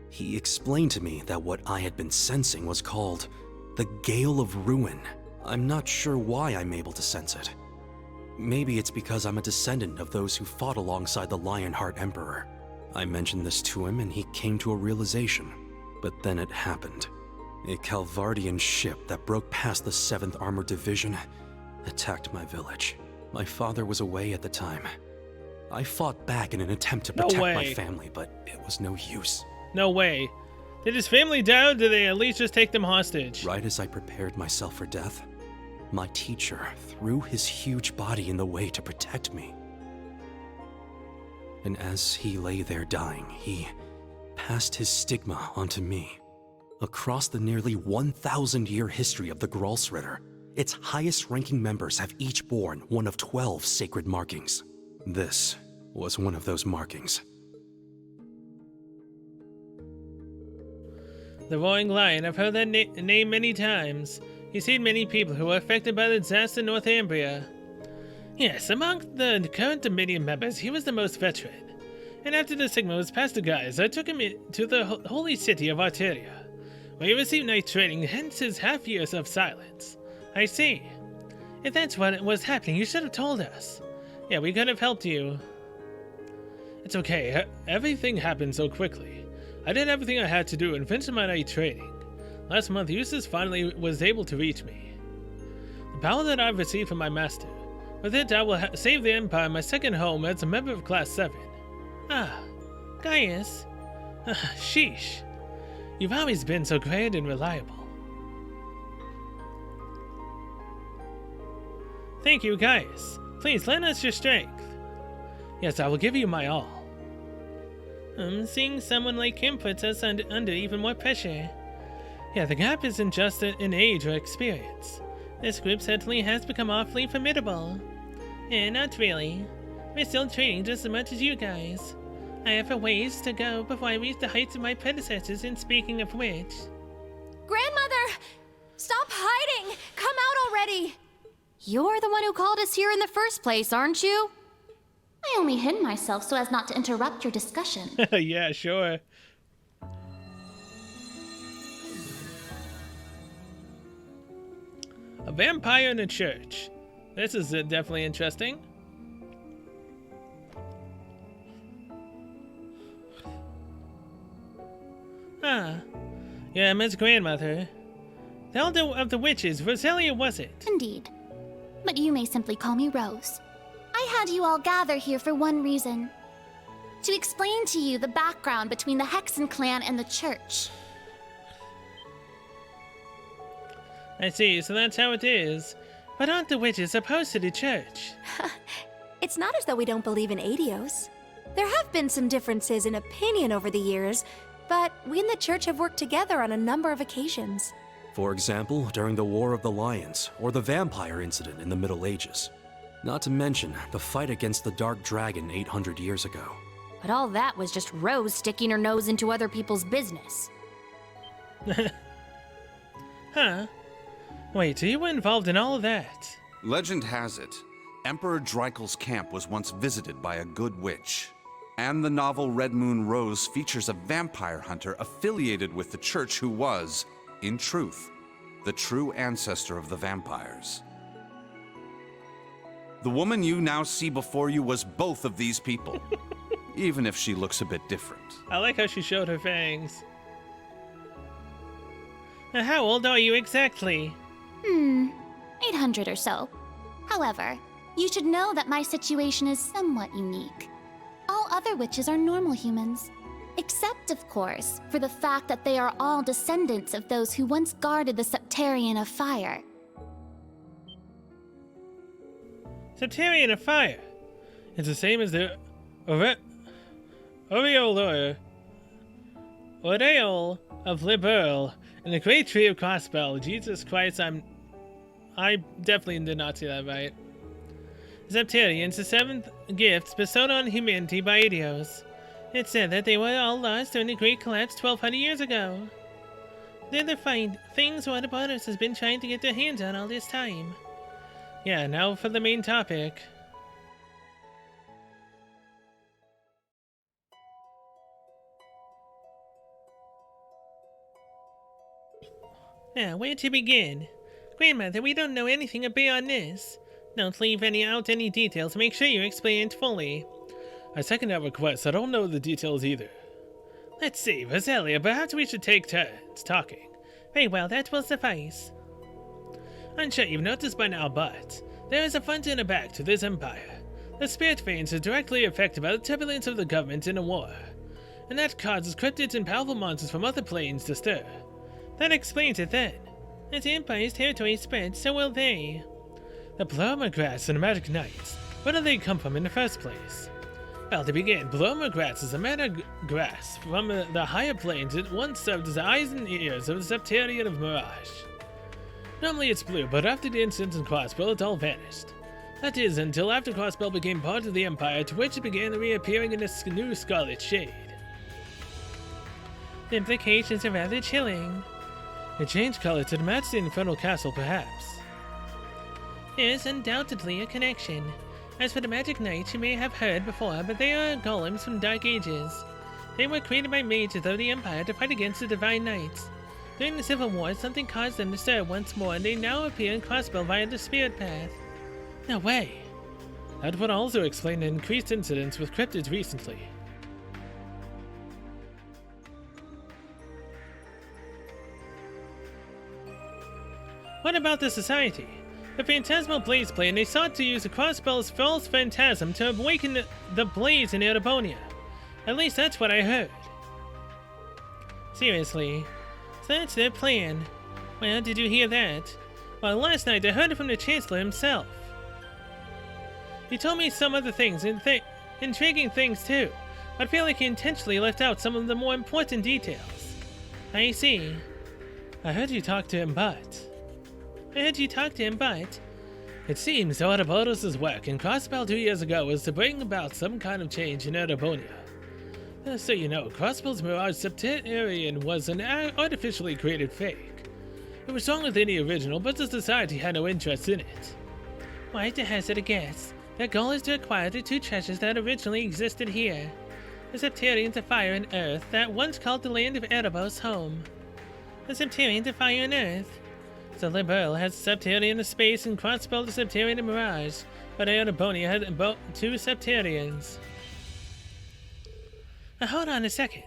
[SPEAKER 14] He explained to me that what I had been sensing was called the Gale of Ruin. I'm not sure why I'm able to sense it. Maybe it's because I'm a descendant of those who fought alongside the Lionheart Emperor. I mentioned this to him and he came to a realization. But then it happened. A Calvardian ship that broke past the 7th Armored Division attacked my village. My father was away at the time. I fought back in an attempt to protect my family, but it was no use.
[SPEAKER 1] No way. Did his family die, or did they at least just take them hostage?
[SPEAKER 14] Right as I prepared myself for death, my teacher threw his huge body in the way to protect me. And as he lay there dying, he passed his stigma onto me. Across the nearly 1,000-year history of the Gralsritter, its highest-ranking members have each borne one of 12 sacred markings. This was one of those markings.
[SPEAKER 1] The Roaring Lion, I've heard that name many times. You've seen many people who were affected by the disaster in Northumbria. Yes, among the current Dominion members, he was the most veteran. And after the Sigma was passed to Gaius, I took him to the holy city of Arteria, where he received knight training, hence his half years of silence. I see. If that's what was happening, you should have told us. Yeah, we could have helped you. It's okay, everything happened so quickly. I did everything I had to do and finished my night training. Last month, Eustace finally was able to reach me. The power that I've received from my master. With it, I will save the Empire, my second home, as a member of Class 7. Ah, Gaius. Sheesh. You've always been so great and reliable. Thank you, Gaius. Please lend us your strength. Yes, I will give you my all. Seeing someone like him puts us under even more pressure. Yeah, the gap isn't just in age or experience. This group certainly has become awfully formidable. Not really. We're still training just as much as you guys. I have a ways to go before I reach the heights of my predecessors, and speaking of which...
[SPEAKER 10] Grandmother! Stop hiding! Come out already!
[SPEAKER 2] You're the one who called us here in the first place, aren't you?
[SPEAKER 15] I only hid myself so as not to interrupt your discussion.
[SPEAKER 1] Yeah, sure. A vampire in a church. This is definitely interesting. Ah, yeah, Miss Grandmother. The elder of the witches, Rosalia, was it?
[SPEAKER 15] Indeed. But you may simply call me Rose. I had you all gather here for one reason. To explain to you the background between the Hexen clan and the church.
[SPEAKER 1] I see, so that's how it is. But aren't the witches opposed to the church?
[SPEAKER 10] It's not as though we don't believe in Aidios. There have been some differences in opinion over the years, but we and the church have worked together on a number of occasions.
[SPEAKER 14] For example, during the War of the Lions, or the vampire incident in the Middle Ages. Not to mention the fight against the Dark Dragon 800 years ago.
[SPEAKER 15] But all that was just Rose sticking her nose into other people's business.
[SPEAKER 1] Huh? Wait, so you were involved in all of that?
[SPEAKER 13] Legend has it, Emperor Dreikel's camp was once visited by a good witch. And the novel Red Moon Rose features a vampire hunter affiliated with the church who was, in truth, the true ancestor of the vampires. The woman you now see before you was both of these people, even if she looks a bit different.
[SPEAKER 1] I like how she showed her fangs. Now, how old are you exactly?
[SPEAKER 15] 800 or so. However, you should know that my situation is somewhat unique. All other witches are normal humans. Except, of course, for the fact that they are all descendants of those who once guarded the Septarian of Fire.
[SPEAKER 1] Septarian of Fire? It's the same as the Aureole of Liberl and the Great Tree of Crossbell. Jesus Christ, I definitely did not see that right. Septarians, the seventh gift bestowed on humanity by Aidios. It said that they were all lost during the Great Collapse 1200 years ago. They're the things what Bardos has been trying to get their hands on all this time. Yeah, now for the main topic. Now, where to begin? Grandmother, we don't know anything beyond this. Don't leave any details. Make sure you explain it fully. I second that request. I don't know the details either. Let's see, Rosalia, perhaps we should take turns talking. Very well, that will suffice. I'm sure you've noticed by now, but there is a front and a back to this empire. The spirit veins are directly affected by the turbulence of the government in a war, and that causes cryptids and powerful monsters from other planes to stir. That explains it then. As the empire's territory spreads, so will they. The Blommergrass and the Magic Knights. Where do they come from in the first place? Well, to begin, Blommergrass is a magic grass from the higher planes. It once served as the eyes and ears of the Septarian of Mirage. Normally it's blue, but after the incident in Crossbell, it all vanished. That is, until after Crossbell became part of the Empire, to which it began reappearing in a new scarlet shade. The implications are rather chilling. It changed color to match the Infernal Castle, perhaps. There's undoubtedly a connection. As for the Magic Knights, you may have heard before, but they are golems from Dark Ages. They were created by mages of the Empire to fight against the Divine Knights. During the Civil War, something caused them to stir once more, and they now appear in Crossbell via the Spirit Path. No way! That would also explain the increased incidents with cryptids recently. What about the Society? The Phantasmal Blaze Plane, they sought to use the Crossbell's false phantasm to awaken the blaze in Erebonia. At least that's what I heard. Seriously? So that's their plan. Well, did you hear that? Well, last night I heard it from the Chancellor himself. He told me some other things, intriguing things too, but I feel like he intentionally left out some of the more important details. I see. I heard you talk to him, but... It seems Ouroboros' work in Crossbell 2 years ago was to bring about some kind of change in Erebonia. So you know, Crossbell's Mirage Septarian was an artificially created fake. It was stronger than the original, but the Society had no interest in it. Why, to hazard a guess, their goal is to acquire the two treasures that originally existed here. The Septarians of Fire and Earth that once called the land of Erebos home. The Septarians of Fire and Earth. So Liberl has Septarian of Space and Crossbell the Septarian of Mirage, but Erebonia had two Septarians. Now hold on a second.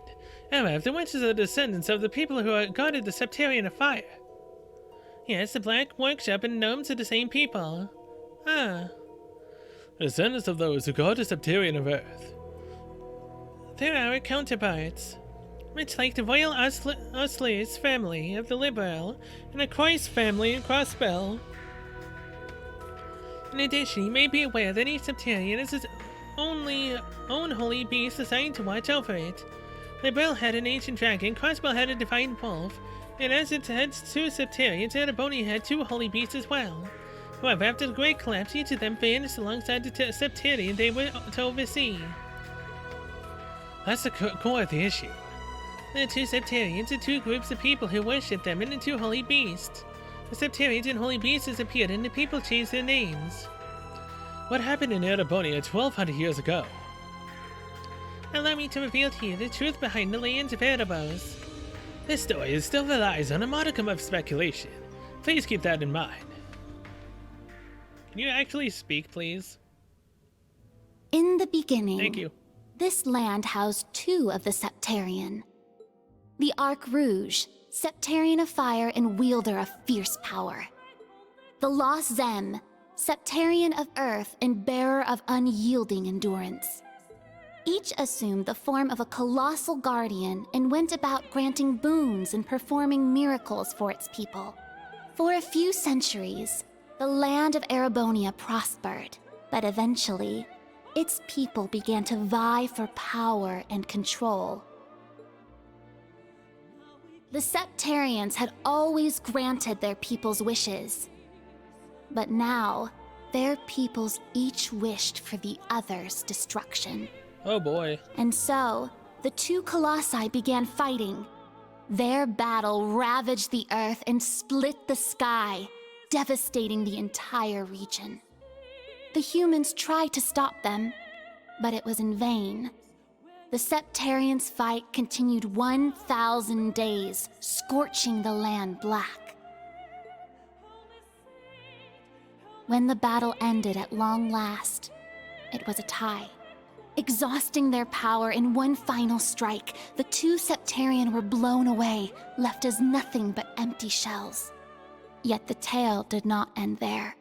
[SPEAKER 1] If the witches are descendants of the people who guarded the Septarian of Fire. Yes, the Black Workshop and Gnomes are the same people. Ah. The descendants of those who guard the Septarian of Earth. They're our counterparts. Much like the Royal Ostlers family of the Liberal and the Christ family in Crossbell. In addition, you may be aware that each Septarian has its own holy beast assigned to watch over it. Liberal had an ancient dragon, Crossbell had a divine wolf, and as it had 2 Septarians, Erebonia had 2 holy beasts as well. However, after the Great Collapse, each of them vanished alongside the Septarian they were to oversee. That's the core of the issue. The 2 Septarians are 2 groups of people who worship them and the 2 holy beasts. The Septarians and holy beasts appeared and the people changed their names. What happened in Erebonia 1200 years ago? Allow me to reveal to you the truth behind the lands of Erebos. This story still relies on a modicum of speculation. Please keep that in mind. Can you actually speak, please?
[SPEAKER 15] In the beginning,
[SPEAKER 1] thank you.
[SPEAKER 15] This land housed 2 of the Septarian. The Arc Rouge, Septarian of fire and wielder of fierce power. The Lost Zem, Septarian of earth and bearer of unyielding endurance. Each assumed the form of a colossal guardian and went about granting boons and performing miracles for its people. For a few centuries, the land of Erebonia prospered, but eventually, its people began to vie for power and control. The Septarians had always granted their people's wishes, but now, their peoples each wished for the other's destruction.
[SPEAKER 1] Oh boy.
[SPEAKER 15] And so, the 2 colossi began fighting. Their battle ravaged the earth and split the sky, devastating the entire region. The humans tried to stop them, but it was in vain. The Septarians' fight continued 1,000 days, scorching the land black. When the battle ended at long last, it was a tie. Exhausting their power in one final strike, the 2 Septarian were blown away, left as nothing but empty shells. Yet the tale did not end there.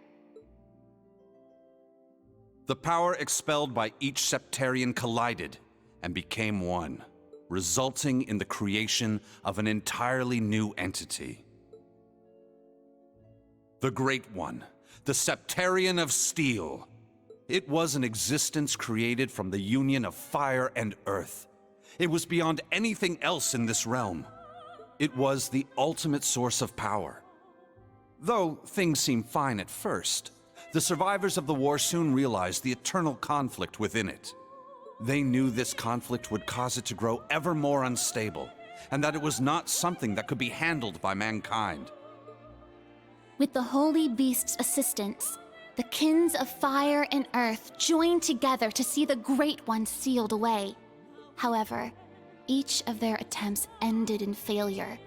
[SPEAKER 13] The power expelled by each Septarian collided and became one, resulting in the creation of an entirely new entity. The Great One, the Septarian of Steel. It was an existence created from the union of fire and earth. It was beyond anything else in this realm. It was the ultimate source of power. Though things seemed fine at first, the survivors of the war soon realized the eternal conflict within it. They knew this conflict would cause it to grow ever more unstable, and that it was not something that could be handled by mankind.
[SPEAKER 15] With the Holy Beast's assistance, the Kins of Fire and Earth joined together to see the Great One sealed away. However, each of their attempts ended in failure.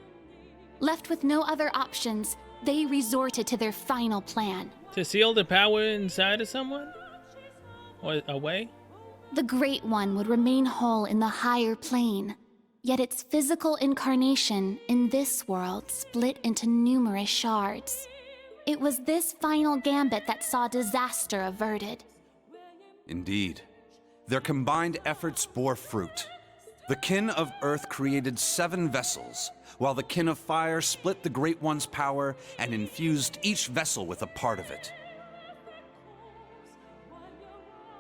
[SPEAKER 15] Left with no other options, they resorted to their final plan.
[SPEAKER 1] To seal the power inside of someone? Or away?
[SPEAKER 15] The Great One would remain whole in the higher plane, yet its physical incarnation in this world split into numerous shards. It was this final gambit that saw disaster averted.
[SPEAKER 13] Indeed. Their combined efforts bore fruit. The Kin of Earth created 7 vessels, while the Kin of Fire split the Great One's power and infused each vessel with a part of it.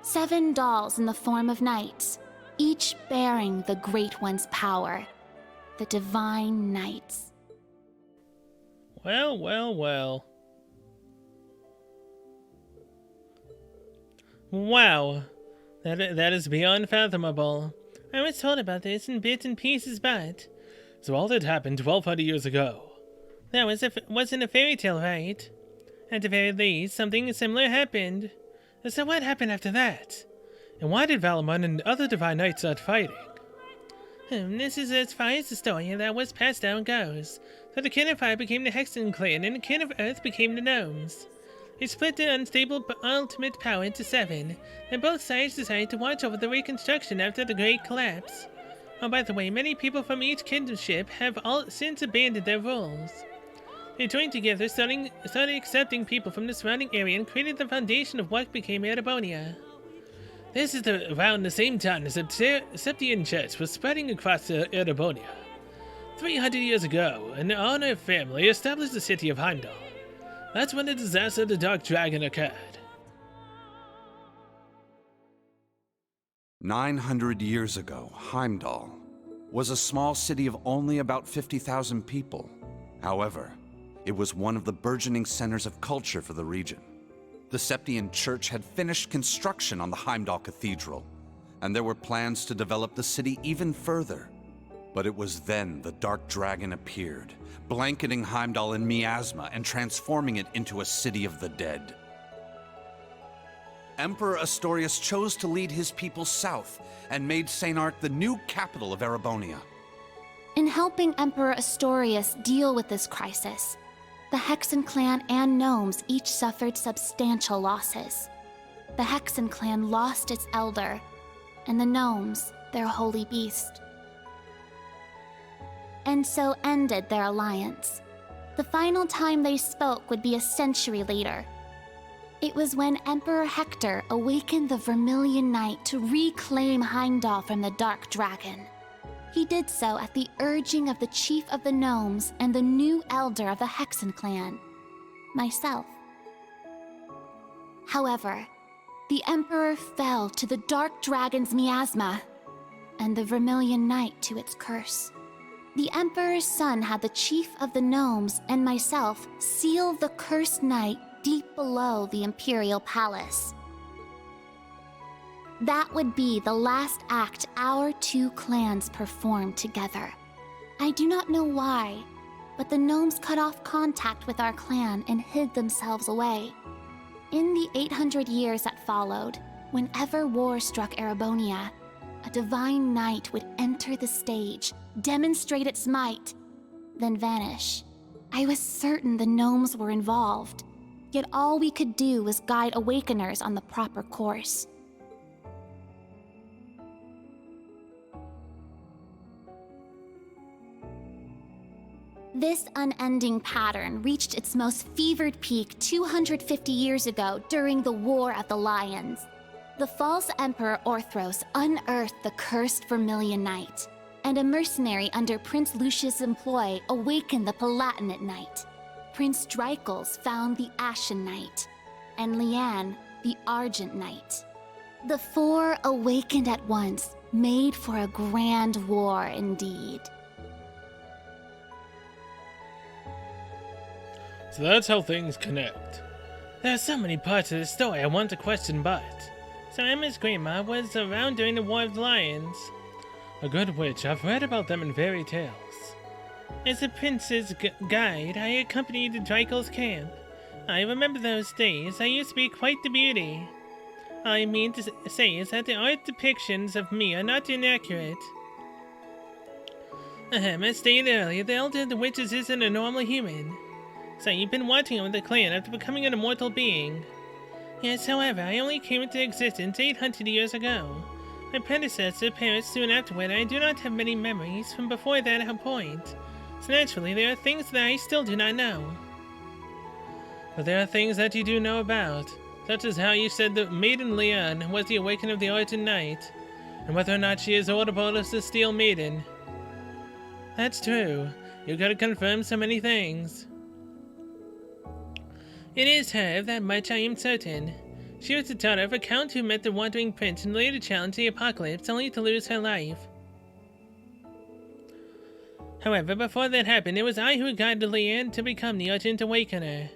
[SPEAKER 15] 7 dolls in the form of knights, each bearing the Great One's power. The Divine Knights.
[SPEAKER 1] Well, well, well. Wow. That is beyond fathomable. I was told about this in bits and pieces, but... So all that happened 1,200 years ago. That wasn't a fairy tale, right? At the very least, something similar happened. So what happened after that? And why did Valamon and other Divine Knights start fighting? This is as far as the story that was passed down goes. So the Kin of Fire became the Hexen clan, and the Kin of Earth became the Gnomes. They split the unstable ultimate power into 7, and both sides decided to watch over the reconstruction after the Great Collapse. Oh, by the way, many people from each kingdomship have all since abandoned their roles. They joined together, started accepting people from the surrounding area, and created the foundation of what became Erebonia. This is around the same time as the Septian Church was spreading across Erebonia. 300 years ago, an Honor family established the city of Heimdall. That's when the disaster of the Dark Dragon occurred.
[SPEAKER 13] 900 years ago, Heimdall was a small city of only about 50,000 people. However, it was one of the burgeoning centers of culture for the region. The Septian Church had finished construction on the Heimdall Cathedral, and there were plans to develop the city even further. But it was then the Dark Dragon appeared, blanketing Heimdall in miasma and transforming it into a city of the dead. Emperor Astorius chose to lead his people south and made St. Ark the new capital of Erebonia.
[SPEAKER 15] In helping Emperor Astorius deal with this crisis, the Hexen clan and gnomes each suffered substantial losses. The Hexen clan lost its elder, and the gnomes their holy beast. And so ended their alliance. The final time they spoke would be a century later. It was when Emperor Hector awakened the Vermilion Knight to reclaim Heimdall from the Dark Dragon. He did so at the urging of the chief of the gnomes and the new elder of the Hexen clan, myself. However, the Emperor fell to the Dark Dragon's miasma, and the Vermilion Knight to its curse. The Emperor's son had the chief of the gnomes and myself seal the cursed knight deep below the Imperial Palace. That would be the last act our two clans performed together. I do not know why, but the gnomes cut off contact with our clan and hid themselves away. In the 800 years that followed, whenever war struck Erebonia, a divine knight would enter the stage, demonstrate its might, then vanish. I was certain the gnomes were involved, yet all we could do was guide awakeners on the proper course. This unending pattern reached its most fevered peak 250 years ago during the War of the Lions. The false Emperor Orthros unearthed the cursed Vermilion Knight, and a mercenary under Prince Lucius' employ awakened the Palatinate Knight. Prince Dreichels found the Ashen Knight, and Liane the Argent Knight. The four awakened at once, made for a grand war indeed.
[SPEAKER 1] So that's how things connect. There are so many parts of the story I want to question, but... So Emma's grandma was around during the War of the Lions. A good witch, I've read about them in fairy tales. As a prince's guide, I accompanied the Dreichels' camp. I remember those days. I used to be quite the beauty. I mean to say is that the art depictions of me are not inaccurate. As stated earlier, the elder of the witches isn't a normal human. So you've been watching over the clan after becoming an immortal being. Yes, however, I only came into existence 800 years ago. My predecessor perished soon afterward, and I do not have many memories from before that point. So naturally, there are things that I still do not know. But there are things that you do know about, such as how you said the Maiden Liane was the awakener of the Argent Knight, and whether or not she is audible as the Steel Maiden. That's true. You gotta confirm so many things. It is her, of that much I am certain. She was the daughter of a count who met the Wandering Prince and later challenged the apocalypse, only to lose her life. However, before that happened, it was I who guided Liane to become the Argent Awakener.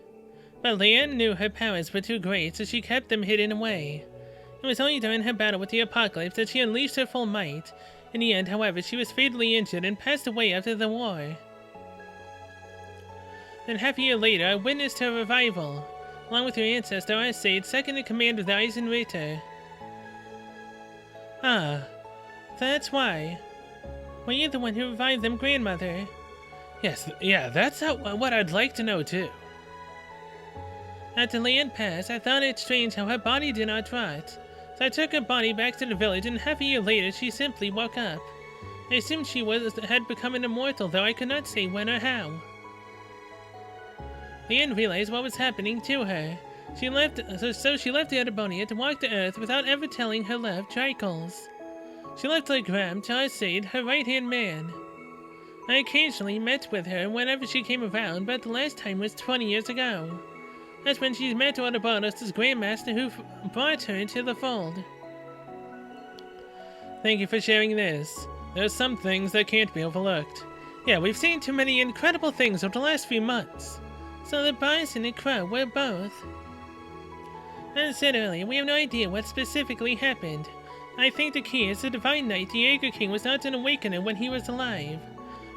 [SPEAKER 1] But Liane knew her powers were too great, so she kept them hidden away. It was only during her battle with the apocalypse that she unleashed her full might. In the end, however, she was fatally injured and passed away after the war. Then half a year later, I witnessed her revival, along with her ancestor Arsaid, second in command of the Eisenritter. Ah, that's why. Were you the one who revived them, grandmother? Yes, yeah, that's what I'd like to know too. After Liane passed, I thought it strange how her body did not rot. So I took her body back to the village, and half a year later she simply woke up. I assumed she had become an immortal, though I could not say when or how. Liane realized what was happening to her. She left Erebonia to walk the earth without ever telling her love, Dracos. She left Legram to Arcade, her right-hand man. I occasionally met with her whenever she came around, but the last time was 20 years ago. That's when she met Ouroboros' Grandmaster who brought her into the fold. Thank you for sharing this. There are some things that can't be overlooked. Yeah, we've seen too many incredible things over the last few months. So the Bison and Crow were both. As I said earlier, we have no idea what specifically happened. I think the key is the Divine Knight, the Jaeger King, was not an Awakener when he was alive.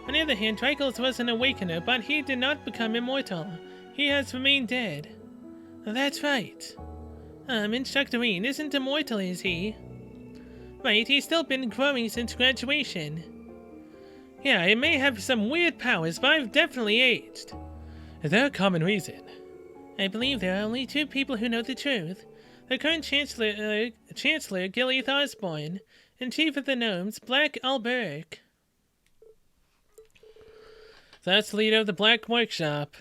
[SPEAKER 1] On the other hand, Dracos was an Awakener, but he did not become immortal. He has remained dead. That's right. Instructor Rean isn't immortal, is he? Right, he's still been growing since graduation. Yeah, it may have some weird powers, but I've definitely aged. Is there a common reason? I believe there are only two people who know the truth. The current Chancellor Gileath Osborne, and Chief of the Gnomes, Black Alberic. That's the leader of the Black Workshop.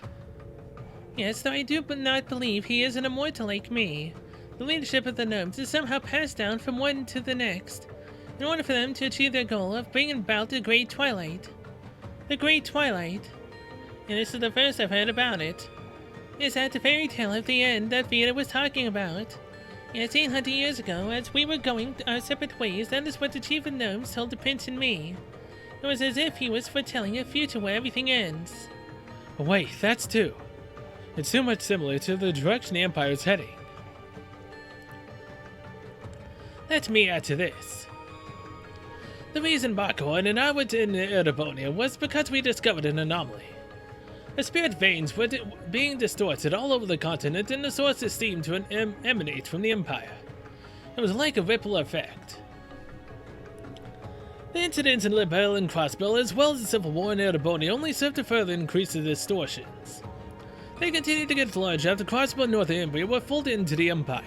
[SPEAKER 1] Yes, though I do not believe he is an immortal like me. The leadership of the Gnomes is somehow passed down from one to the next, in order for them to achieve their goal of bringing about the Great Twilight. The Great Twilight? And this is the first I've heard about it. Is that the fairy tale of the end that Vita was talking about? Yes, 800 years ago, as we were going our separate ways, that is what the Chief of Gnomes told the Prince and me. It was as if he was foretelling a future where everything ends. But wait, that's too. It's so much similar to the direction the Empire is heading. Let me add to this. The reason Bakhorn and I were in Erebonia was because we discovered an anomaly. The spirit veins were being distorted all over the continent, and the sources seemed to emanate from the Empire. It was like a ripple effect. The incidents in Libelle and Crossbell, as well as the civil war in Erebonia, only served to further increase the distortions. They continued to get larger after Crossbell and Northumbria were folded into the Empire,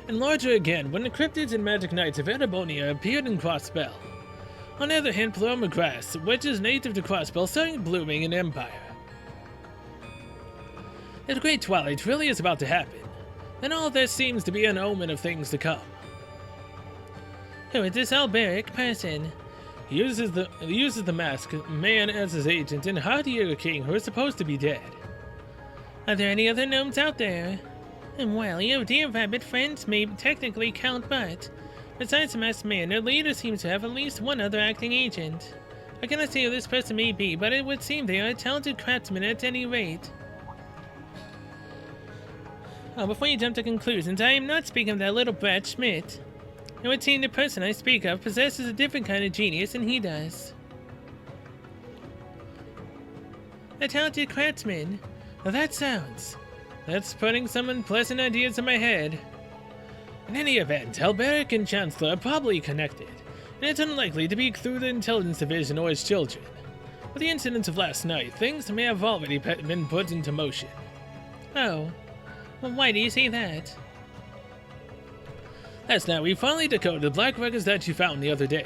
[SPEAKER 1] and larger again when the cryptids and magic knights of Erebonia appeared in Crossbell. On the other hand, Paloma grass, which is native to Crossbell, started blooming in Empire. If the Great Twilight really is about to happen, then all of this seems to be an omen of things to come. Who is this Alberic person? He uses the masked man as his agent and Hardier King, who is supposed to be dead. Are there any other gnomes out there? Well, your dear rabbit friends may technically count, but besides the masked man, their leader seems to have at least one other acting agent. I cannot say who this person may be, but it would seem they are a talented craftsman at any rate. Oh, before you jump to conclusions, I am not speaking of that little brat Schmidt. It would seem the person I speak of possesses a different kind of genius than he does. A talented craftsman? Well, that's putting some unpleasant ideas in my head. In any event, Alberic and Chancellor are probably connected, and it's unlikely to be through the intelligence division or his children. With the incidents of last night, things may have already been put into motion. Oh. Well, why do you say that? Last night, we finally decoded the black records that you found the other day.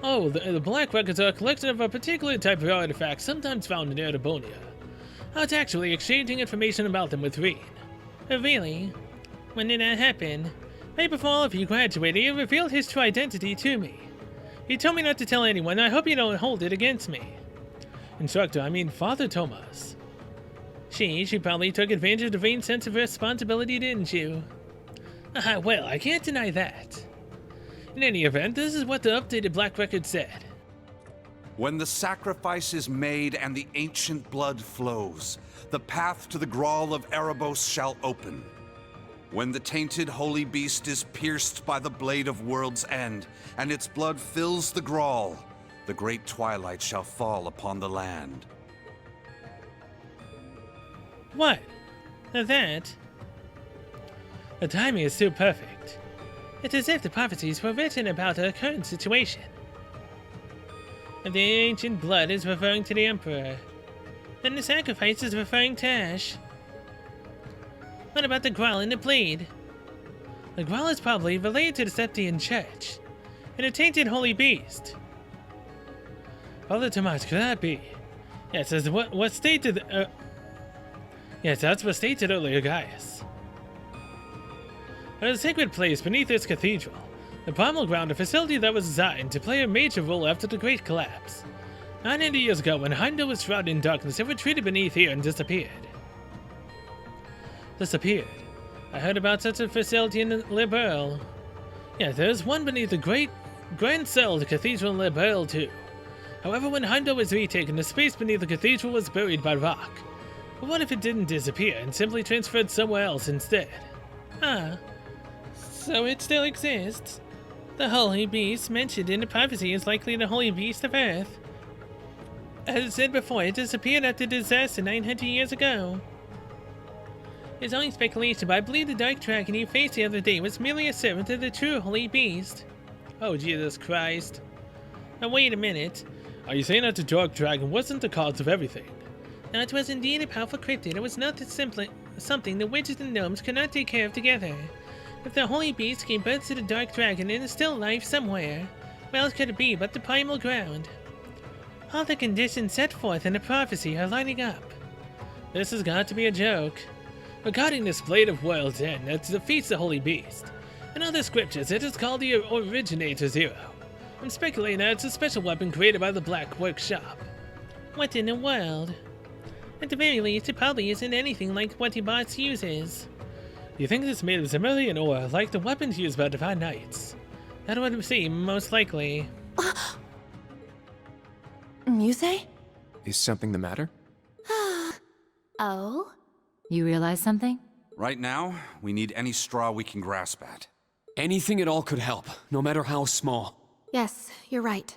[SPEAKER 1] Oh, the black records are a collection of a particular type of artifact sometimes found in Erebonia. I was actually exchanging information about them with Rean. Really? When did that happen? Right before all of you graduated, he revealed his true identity to me. He told me not to tell anyone, and I hope you don't hold it against me. Instructor, I mean Father Tomas. She probably took advantage of the vain sense of responsibility, didn't you? Well, I can't deny that. In any event, this is what the updated Black Record said.
[SPEAKER 13] When the sacrifice is made and the ancient blood flows, the path to the Grawl of Erebos shall open. When the tainted holy beast is pierced by the blade of World's End, and its blood fills the Grawl, the great twilight shall fall upon the land.
[SPEAKER 1] What? That? The timing is so perfect. It's as if the prophecies were written about our current situation. If the ancient blood is referring to the Emperor, then the sacrifice is referring to Ash. What about the Grawl and the Blade? The Grawl is probably related to the Septian Church, and the tainted holy beast. Father Tomas, could that be? Yes, as what stated. Yes, that's what stated earlier, Gaius. At a sacred place beneath this cathedral, the Primal Ground, a facility that was designed to play a major role after the Great Collapse. 900 years ago, when Heimdall was shrouded in darkness, it retreated beneath here and disappeared. I heard about such a facility in Liberl. Yeah, there's one beneath the Grand Cell, the Cathedral in Liberl too. However, when Heimdall was retaken, the space beneath the cathedral was buried by rock. But what if it didn't disappear and simply transferred somewhere else instead? Ah, so it still exists. The Holy Beast mentioned in the prophecy is likely the Holy Beast of Earth. As I said before, it disappeared after the disaster 900 years ago. It's only speculation, but I believe the Dark Dragon you faced the other day was merely a servant of the true Holy Beast. Oh, Jesus Christ. Now wait a minute. Are you saying that the Dark Dragon wasn't the cause of everything? No, it was indeed a powerful cryptid. It was not simply something the witches and gnomes could not take care of together. If the Holy Beast gave birth to the Dark Dragon and is still alive somewhere, where else could it be but the Primal Ground? All the conditions set forth in the prophecy are lining up. This has got to be a joke. Regarding this Blade of World's End that defeats the Holy Beast, in other scriptures it is called the Originator Zero. I'm speculating that it's a special weapon created by the Black Workshop. What in the world? At the very least, it probably isn't anything like what the boss uses. Do you think it's made of Zemillion or like the weapons used by Divine Knights? That would seem most likely.
[SPEAKER 10] Muse?
[SPEAKER 3] Is something the matter?
[SPEAKER 2] Oh?
[SPEAKER 6] You realize something?
[SPEAKER 13] Right now, we need any straw we can grasp at.
[SPEAKER 3] Anything at all could help, no matter how small.
[SPEAKER 10] Yes, you're right.